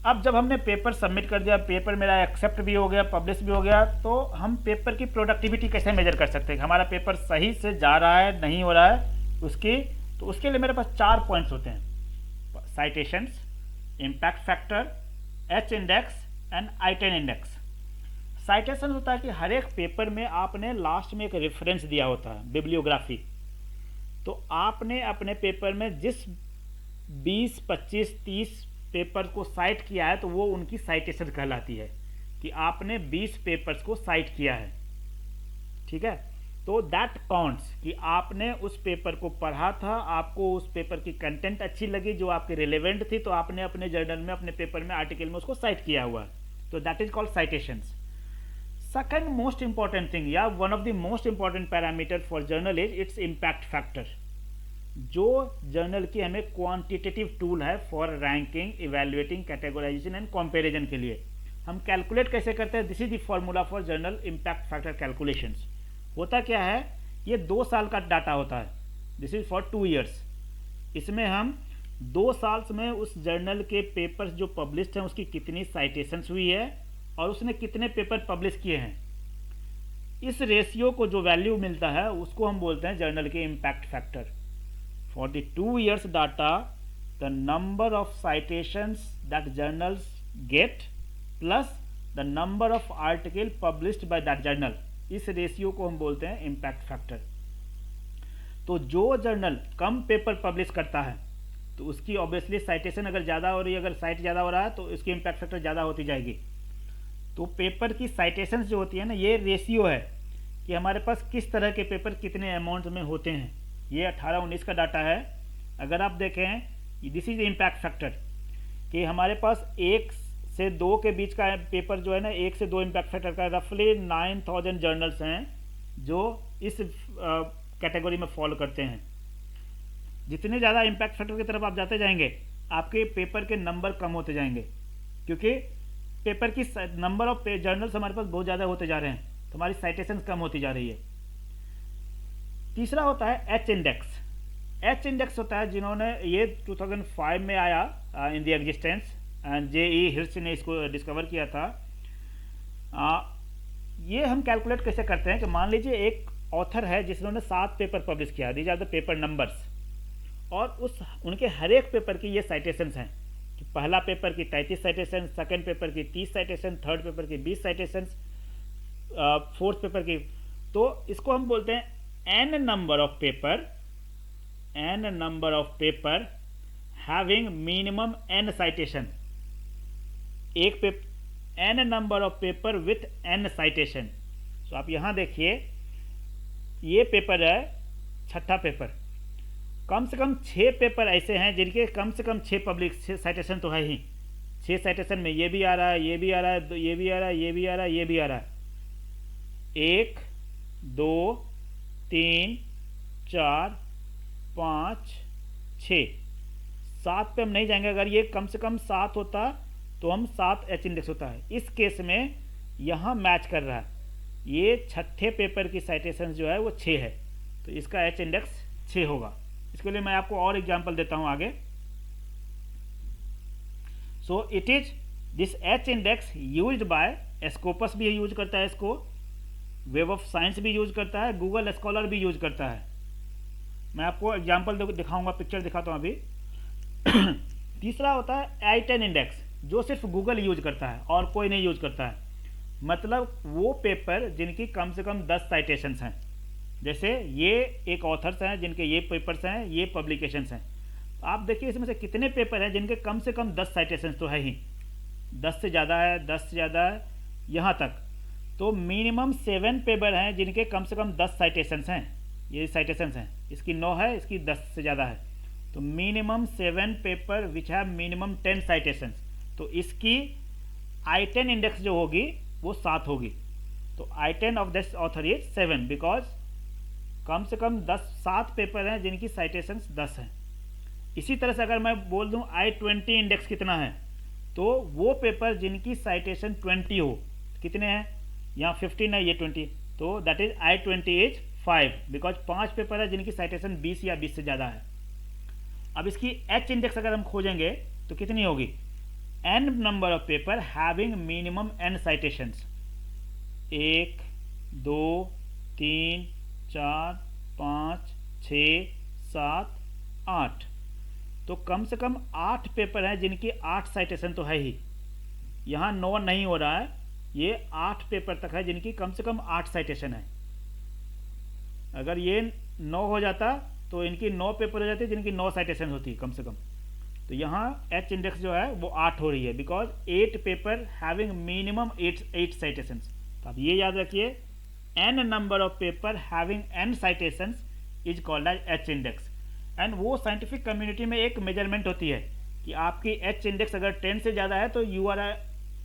अब जब हमने पेपर सबमिट कर दिया, पेपर मेरा एक्सेप्ट भी हो गया, पब्लिश भी हो गया, तो हम पेपर की प्रोडक्टिविटी कैसे मेजर कर सकते हैं कि हमारा पेपर सही से जा रहा है नहीं हो रहा है उसकी। तो उसके लिए मेरे पास 4 पॉइंट्स होते हैं, citations, impact factor, H index and I10 index. Citation होता है कि हर एक पेपर में आपने लास्ट में एक रेफरेंस दिया होता है, बिब्लियोग्राफी। तो आपने अपने पेपर में जिस 20, 25, 30 पेपर को साइट किया है तो वो उनकी साइटेशन कहलाती है कि आपने 20 पेपर्स को साइट किया है। ठीक है। तो दैट काउंट्स कि आपने उस पेपर को पढ़ा था, आपको उस पेपर की कंटेंट अच्छी लगी जो आपके रिलेवेंट थी, तो आपने अपने जर्नल में, अपने पेपर में, आर्टिकल में उसको साइट किया हुआ है। तो that is called citations. Second most important thing या one of the most important parameter for journal is its impact factor, जो जर्नल की हमें क्वांटिटेटिव टूल है for ranking, evaluating, categorization and comparison के लिए। हम कैलकुलेट कैसे करते हैं? This is the formula for journal impact factor calculations. होता क्या है, ये 2 साल का डाटा होता है, दिस इज फॉर 2 ईयर्स। इसमें हम 2 साल में उस जर्नल के पेपर्स जो पब्लिश हैं उसकी कितनी साइटेशंस हुई है और उसने कितने पेपर पब्लिश किए हैं, इस रेशियो को जो वैल्यू मिलता है उसको हम बोलते हैं जर्नल के impact factor. For the 2 years data, the number of citations that journals gate plus the number of article published by that journal, इस रेशियो को हम बोलते हैं इम्पैक्ट फैक्टर। तो जो जर्नल कम पेपर पब्लिश करता है तो उसकी ऑब्वियसली साइटेशन अगर ज़्यादा हो रही है, अगर साइट ज़्यादा हो रहा है तो इसकी इम्पैक्ट फैक्टर ज़्यादा होती जाएगी। तो पेपर की साइटेशंस जो होती है ना, ये रेशियो है कि हमारे पास किस तरह के पेपर कितने अमाउंट में होते हैं। ये 18-19 का डाटा है। अगर आप देखें, दिस इज इम्पैक्ट फैक्टर कि हमारे पास 1 से 2 के बीच का पेपर जो है ना, 1 से 2 इम्पैक्ट फैक्टर का रफली 9000 जर्नल्स हैं जो इस कैटेगरी में फॉलो करते हैं। जितने ज़्यादा इम्पैक्ट फैक्टर की तरफ आप जाते जाएंगे, आपके पेपर के नंबर कम होते जाएंगे, क्योंकि पेपर की नंबर ऑफ जर्नल्स हमारे पास बहुत ज़्यादा होते जा रहे हैं, तो हमारी साइटेशन कम होती जा रही है। तीसरा होता है एच इंडेक्स। एच इंडेक्स होता है, जिन्होंने ये 2005 में आया इन द एग्जिस्टेंस, JE हिर्श ने इसको डिस्कवर किया था। ये हम कैलकुलेट कैसे करते हैं कि मान लीजिए एक ऑथर है जिन्होंने 7 पेपर पब्लिश किया, these are the paper numbers, और उनके हर एक पेपर की ये साइटेशंस हैं कि पहला पेपर की 33 साइटेशन, सेकंड पेपर की 30 साइटेशन, थर्ड पेपर की 20 साइटेशन, फोर्थ पेपर की। तो इसको हम बोलते हैं n number of paper having minimum n citation। एक paper n number of paper with n citation। तो आप यहाँ देखिए, ये पेपर है 6ठा पेपर, कम से कम 6 पेपर ऐसे हैं जिनके कम से कम 6 पब्लिक साइटेशन तो है ही। 6 साइटेशन में ये भी आ रहा है, ये भी आ रहा है, ये भी आ रहा है, ये भी आ रहा है, ये भी आ रहा है। 1 2 3 4 5 6 7 पे हम नहीं जाएंगे। अगर ये कम से कम 7 होता तो हम 7 एच इंडेक्स होता है। इस केस में यहाँ मैच कर रहा है, ये 6ठे पेपर की साइटेशन जो है वो 6 है, तो इसका एच इंडेक्स 6 होगा। इसके लिए मैं आपको और एग्जांपल देता हूँ आगे। So it is this H index used by Scopus भी यूज करता है इसको, वेब ऑफ साइंस भी यूज करता है, गूगल स्कॉलर भी यूज करता है। मैं आपको एग्जांपल दिखाऊंगा, पिक्चर दिखाता हूँ अभी। तीसरा होता है I10 इंडेक्स, जो सिर्फ गूगल यूज करता है और कोई नहीं यूज करता है। मतलब वो पेपर जिनकी कम से कम 10 साइटेशंस हैं, जैसे ये एक ऑथर्स हैं जिनके ये पेपर्स हैं, ये पब्लिकेशंस हैं। आप देखिए इसमें से कितने पेपर हैं जिनके कम से कम 10 साइटेशंस तो है ही, 10 से ज़्यादा है, 10 से ज़्यादा है, यहाँ तक। तो मिनिमम 7 पेपर हैं जिनके कम से कम 10 साइटेशंस हैं। ये साइटेशंस हैं, इसकी 9 है, इसकी 10 से ज़्यादा है, तो minimum 7 paper which have minimum 10 citations. तो इसकी I10 इंडेक्स जो होगी वो 7 होगी। तो I10 of this author is 7 because कम से कम 7 पेपर हैं जिनकी साइटेशंस 10 हैं। इसी तरह से अगर मैं बोल दूं I20 इंडेक्स कितना है, तो वो पेपर जिनकी साइटेशन 20 हो, कितने हैं, यहाँ 15 है, ये 20, तो that is I20 is 5 because 5 paper है जिनकी साइटेशन 20 या 20 से ज़्यादा है। अब इसकी H इंडेक्स अगर हम खोजेंगे तो कितनी होगी, n number of paper having minimum n citations, 1 2 3 4 5 6 7 8, तो कम से कम 8 पेपर हैं जिनकी 8 साइटेशन तो है ही, यहाँ 9 नहीं हो रहा है, ये 8 पेपर तक है जिनकी कम से कम 8 साइटेशन है। अगर ये 9 हो जाता तो इनकी 9 पेपर हो जाते जिनकी 9 साइटेशन होती कम से कम, तो यहाँ H इंडेक्स जो है वो 8 हो रही है because 8 paper having minimum 8 citations. तो आप ये याद रखिए, n number of paper having n citations is called as H index. And वो साइंटिफिक कम्युनिटी में एक मेजरमेंट होती है कि आपकी H इंडेक्स अगर 10 से ज़्यादा है तो you are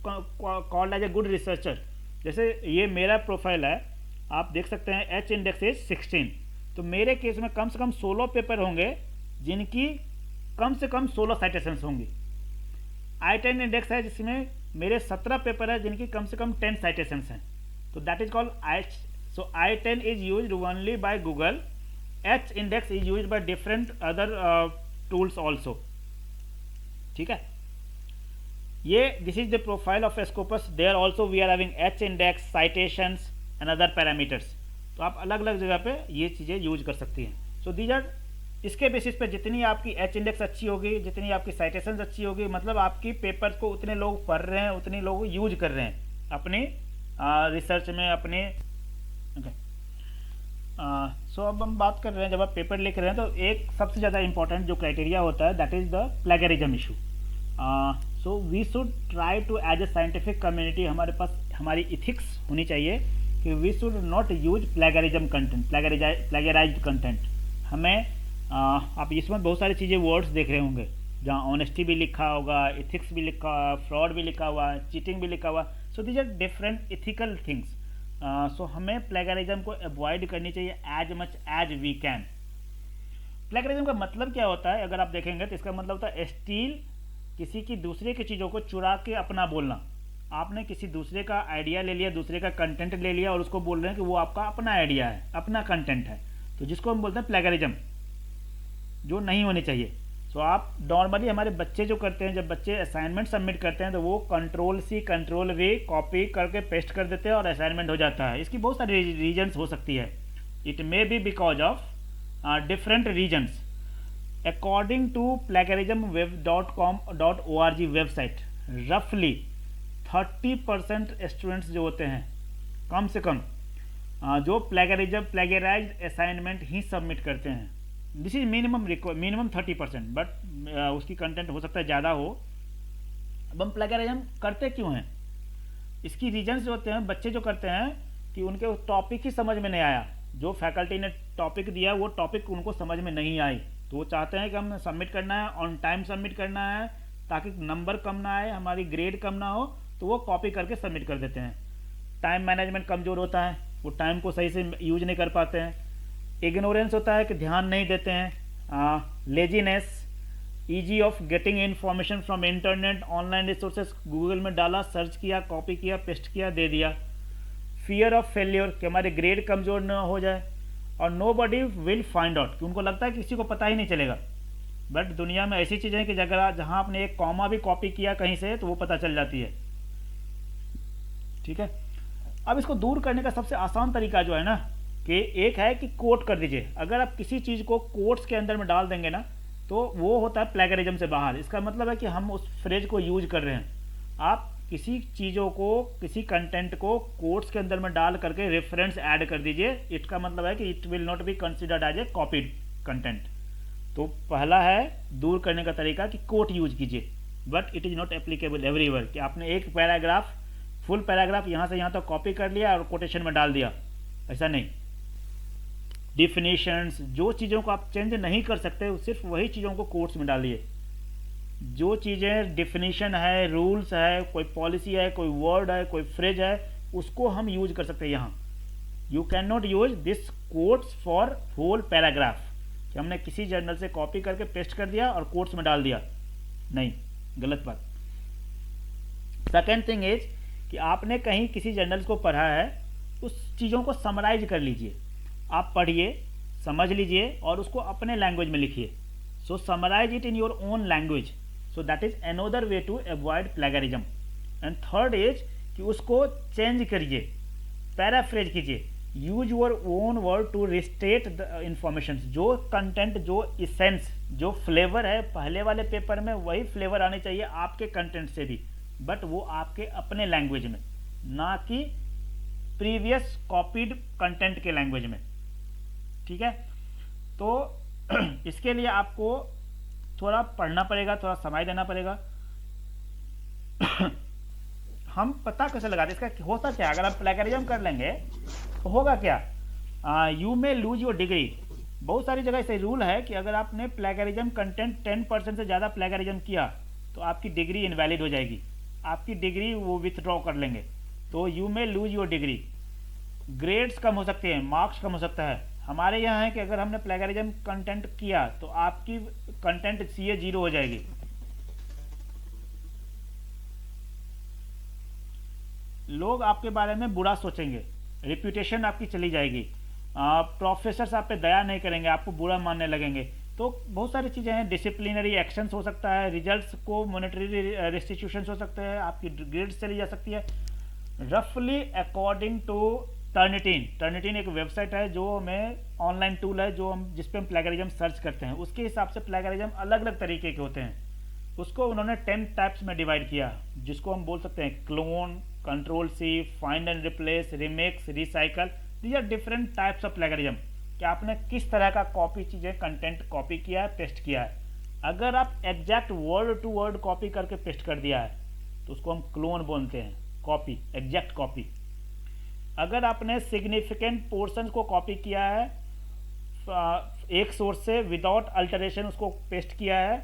called as a good researcher. जैसे ये मेरा प्रोफाइल है, आप देख सकते हैं H इंडेक्स इज 16, तो मेरे केस में कम से कम 16 पेपर होंगे जिनकी कम से कम 16 साइटेशंस होंगी। I10 इंडेक्स है जिसमें मेरे 17 पेपर है जिनकी कम से कम 10 साइटेशंस हैं, तो that is called H। So I10 is used only by Google, H index is used by different other tools also. ठीक है, ये this is the profile of Scopus, there also we are having H index, citations and other parameters. तो आप अलग अलग जगह पे ये चीज़ें यूज कर सकती हैं। सो दीज आर, इसके बेसिस पे जितनी आपकी H इंडेक्स अच्छी होगी, जितनी आपकी साइटेशंस अच्छी होगी, मतलब आपकी पेपर को उतने लोग पढ़ रहे हैं, उतने लोग यूज कर रहे हैं अपनी रिसर्च में अपने। सो अब हम बात कर रहे हैं, जब आप पेपर लिख रहे हैं तो एक सबसे ज़्यादा इंपॉर्टेंट जो क्राइटेरिया होता है that is the plagiarism issue. So we should try to as a scientific community, हमारे पास हमारी इथिक्स होनी चाहिए कि we should not use plagiarism content, plagiarized content. हमें आप इसमें बहुत सारी चीज़ें वर्ड्स देख रहे होंगे जहाँ ऑनेस्टी भी लिखा होगा, इथिक्स भी लिखा हुआ, फ्रॉड भी लिखा हुआ, चीटिंग भी लिखा हुआ। So these are different ethical things. So हमें प्लेगरिज्म को अवॉइड करनी चाहिए as much as we can. Plagiarism का मतलब क्या होता है, अगर आप देखेंगे तो इसका मतलब होता है स्टील, किसी की दूसरे की चीज़ों को चुरा के अपना बोलना। आपने किसी दूसरे का आइडिया ले लिया, दूसरे का कंटेंट ले लिया और उसको बोल रहे हैं कि वो आपका अपना आइडिया है, अपना कंटेंट है, तो जिसको हम बोलते हैं प्लेगरिज्म, जो नहीं होनी चाहिए। सो आप नॉर्मली हमारे बच्चे जो करते हैं, जब बच्चे असाइनमेंट सबमिट करते हैं तो वो Ctrl+C Ctrl+V कॉपी करके पेस्ट कर देते हैं और असाइनमेंट हो जाता है। इसकी बहुत सारी रीजन्स हो सकती है, it may be because of different reasons. According to plagiarismweb.com.org website, रफली 30% स्टूडेंट्स जो होते हैं कम से कम जो प्लेगराइज्ड असाइनमेंट ही सबमिट करते हैं। दिस इज मिनिमम 30%, बट उसकी कंटेंट हो सकता है ज़्यादा हो। अब हम प्लेगरिज्म करते क्यों हैं, इसकी रीजन्स जो होते हैं, बच्चे जो करते हैं कि उनके टॉपिक ही समझ में नहीं आया, जो फैकल्टी ने टॉपिक दिया वो टॉपिक उनको समझ में नहीं आई, तो वो चाहते हैं कि हम सबमिट करना है, ऑन टाइम सबमिट करना है ताकि नंबर कम ना आए, हमारी ग्रेड कम ना हो, तो वो कॉपी करके सबमिट कर देते हैं। टाइम मैनेजमेंट कमज़ोर होता है, वो टाइम को सही से यूज नहीं कर पाते हैं। इग्नोरेंस होता है कि ध्यान नहीं देते हैं। Laziness, easy of getting information from internet, online resources, Google में डाला, सर्च किया, कॉपी किया, पेस्ट किया, दे दिया। फियर ऑफ फेल्योर, कि हमारे ग्रेड कमज़ोर न हो जाए। और nobody will find out, कि उनको लगता है कि किसी को पता ही नहीं चलेगा। बट दुनिया में ऐसी चीज़ें हैं कि अगर जहाँ आपने एक कॉमा भी कॉपी किया कहीं से तो वो पता चल जाती है। ठीक है, अब इसको दूर करने का सबसे आसान तरीका जो है ना, कि एक है कि कोट कर दीजिए। अगर आप किसी चीज़ को कोट्स के अंदर में डाल देंगे ना तो वो होता है प्लेगरिज्म से बाहर। इसका मतलब है कि हम उस फ्रेज को यूज कर रहे हैं। आप किसी चीज़ों को, किसी कंटेंट को कोट्स के अंदर में डाल करके रेफरेंस ऐड कर दीजिए, इसका मतलब है कि it will not be considered as a copied content. तो पहला है दूर करने का तरीका कि कोट यूज कीजिए, but it is not applicable everywhere, कि आपने एक पैराग्राफ, फुल पैराग्राफ यहाँ से यहाँ तक कॉपी कर लिया और कोटेशन में डाल दिया, ऐसा नहीं। डिफिनीशंस, जो चीज़ों को आप चेंज नहीं कर सकते सिर्फ वही चीज़ों को कोट्स में डालिए। जो चीज़ें डिफिनीशन है, रूल्स है, कोई पॉलिसी है, कोई वर्ड है, कोई फ्रेज है, उसको हम यूज कर सकते हैं यहाँ। You can not use this quotes for whole paragraph, कि हमने किसी जर्नल से कॉपी करके पेस्ट कर दिया और कोट्स में डाल दिया, नहीं, गलत बात। सेकेंड थिंग इज कि आपने कहीं किसी जर्नल्स को पढ़ा है, उस चीज़ों को समराइज कर लीजिए। आप पढ़िए, समझ लीजिए और उसको अपने लैंग्वेज में लिखिए। So summarize it in your own language. So that is another way to avoid plagiarism. And third is कि उसको चेंज करिए, पैराफ्रेज कीजिए, use your own word to restate the information. जो कंटेंट, जो इसेंस, जो flavour है पहले वाले पेपर में, वही फ्लेवर आने चाहिए आपके कंटेंट से भी, बट वो आपके अपने लैंग्वेज में, ना कि प्रीवियस कॉपीड कंटेंट के लैंग्वेज में। ठीक है, तो इसके लिए आपको थोड़ा पढ़ना पड़ेगा, थोड़ा समय देना पड़ेगा। हम पता कैसे लगाते, इसका होता क्या, अगर आप प्लेगरिज्म कर लेंगे तो होगा क्या, you may lose your degree. बहुत सारी जगह ऐसे रूल है कि अगर आपने प्लेगरिज्म कंटेंट 10% से ज़्यादा प्लेगरिज्म किया तो आपकी डिग्री इनवैलिड हो जाएगी, आपकी डिग्री वो विथड्रॉ कर लेंगे। तो you may lose your degree. Grades कम हो सकते हैं, मार्क्स कम हो सकता है। हमारे यहाँ है कि अगर हमने प्लेगरिज्म कंटेंट किया तो आपकी कंटेंट CA 0 हो जाएगी। लोग आपके बारे में बुरा सोचेंगे, रिप्यूटेशन आपकी चली जाएगी, प्रोफेसर्स आप पे दया नहीं करेंगे, आपको बुरा मानने लगेंगे। तो बहुत सारी चीज़ें हैं, डिसिप्लिनरी एक्शंस हो सकता है, रिजल्ट्स को मॉनेटरी रेस्टिट्यूशंस हो सकते हैं, आपकी ग्रेड्स चली जा सकती है। रफली अकॉर्डिंग टू टर्निटिन, टर्निटिन एक वेबसाइट है जो हमें ऑनलाइन टूल है जो हम जिस पे हम प्लेगरिज्म सर्च करते हैं, उसके हिसाब से प्लेगरिज्म अलग अलग तरीके के होते हैं। उसको उन्होंने 10 टाइप्स में डिवाइड किया, जिसको हम बोल सकते हैं clone, control C, find and replace, remix, recycle. These are different types of plagiarism, कि आपने किस तरह का कॉपी चीज़ें कंटेंट कॉपी किया है, पेस्ट किया है। अगर आप exact word to word copy करके पेस्ट कर दिया है तो उसको हम क्लोन बोलते हैं, कॉपी, एग्जैक्ट कॉपी। अगर आपने सिग्निफिकेंट पोर्शन को कॉपी किया है एक सोर्स से विदाउट अल्टरेशन उसको पेस्ट किया है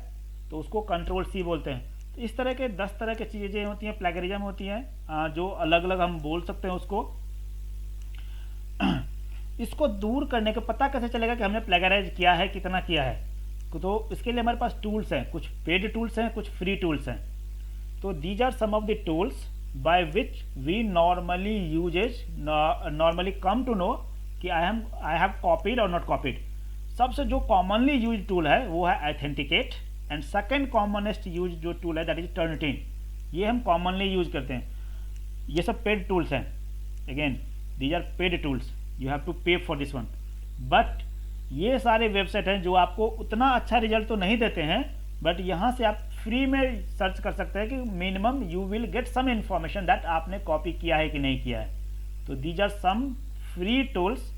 तो उसको कंट्रोल C बोलते हैं। तो इस तरह के 10 तरह की चीज़ें होती हैं, प्लेगरिज्म होती हैं, जो अलग अलग हम बोल सकते हैं उसको। इसको दूर करने का पता कैसे चलेगा कि हमने प्लेगराइज किया है, कितना किया है? तो इसके लिए हमारे पास टूल्स हैं, कुछ पेड टूल्स हैं, कुछ फ्री टूल्स हैं। तो these are some of the tools by which we normally come to know कि I have copied or not copied। सबसे जो commonly used tool है वो है Authenticate, and second commonest used जो tool है that is Turnitin। ये हम commonly use करते हैं। ये सब paid tools हैं। Again these are paid tools, you have to pay for this one। but ये सारे वेबसाइट हैं जो आपको उतना अच्छा रिजल्ट तो नहीं देते हैं, बट यहाँ से आप फ्री में सर्च कर सकते हैं कि minimum you will get some information that आपने कॉपी किया है कि नहीं किया है। तो these are some free tools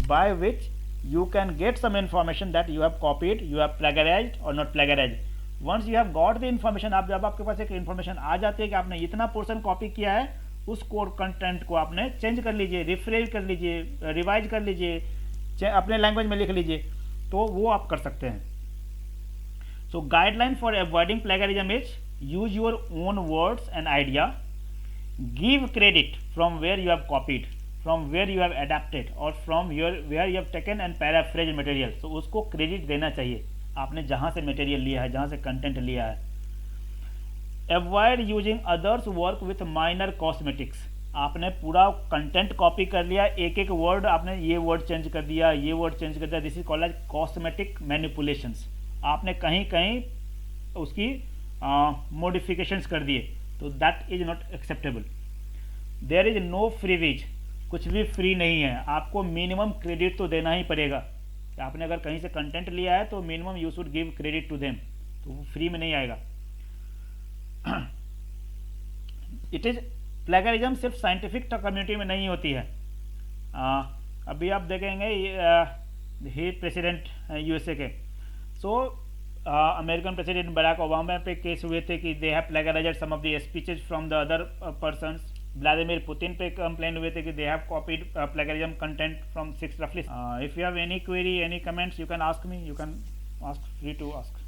by which you can get some information that you have copied, you have plagiarized और not plagiarized. Once you have got the information, आप जब आपके पास एक इंफॉर्मेशन आ जाती है कि आपने इतना पोर्शन कॉपी किया है, उस कोड कंटेंट को आपने चेंज कर लीजिए, रिफ्रेश कर लीजिए, रिवाइज कर लीजिए, अपने लैंग्वेज में लिख लीजिए, तो वो आप कर सकते हैं। So guideline for avoiding plagiarism is use your own words and idea, give credit from where you have copied, from where you have adapted or from where you have taken and paraphrased material। So उसको credit देना चाहिए आपने जहाँ से material लिया है, जहाँ से कंटेंट लिया है। Avoid using others work with minor cosmetics। आपने पूरा कंटेंट कॉपी कर लिया, एक एक वर्ड आपने ये वर्ड चेंज कर दिया, ये वर्ड चेंज कर दिया, this is called as cosmetic manipulations. आपने कहीं कहीं उसकी मॉडिफिकेशंस कर दिए, तो that is not acceptable. There is no free wheeze, कुछ भी फ्री नहीं है, आपको मिनिमम क्रेडिट तो देना ही पड़ेगा। आपने अगर कहीं से कंटेंट लिया है तो minimum you should give credit to them, तो वो फ्री में नहीं आएगा। इट इज प्लेगरिज्म सिर्फ साइंटिफिक कम्युनिटी में नहीं होती है। अभी आप देखेंगे ही प्रेसिडेंट USA के, so American president Barack Obama पे केस हुए थे कि they have plagiarized some of the speeches from the other persons. Vladimir Putin पे कंप्लेन हुए थे कि they have copied plagiarism content from 6 रफली। If you have any query, any comments, you can ask me, you can ask, free to ask.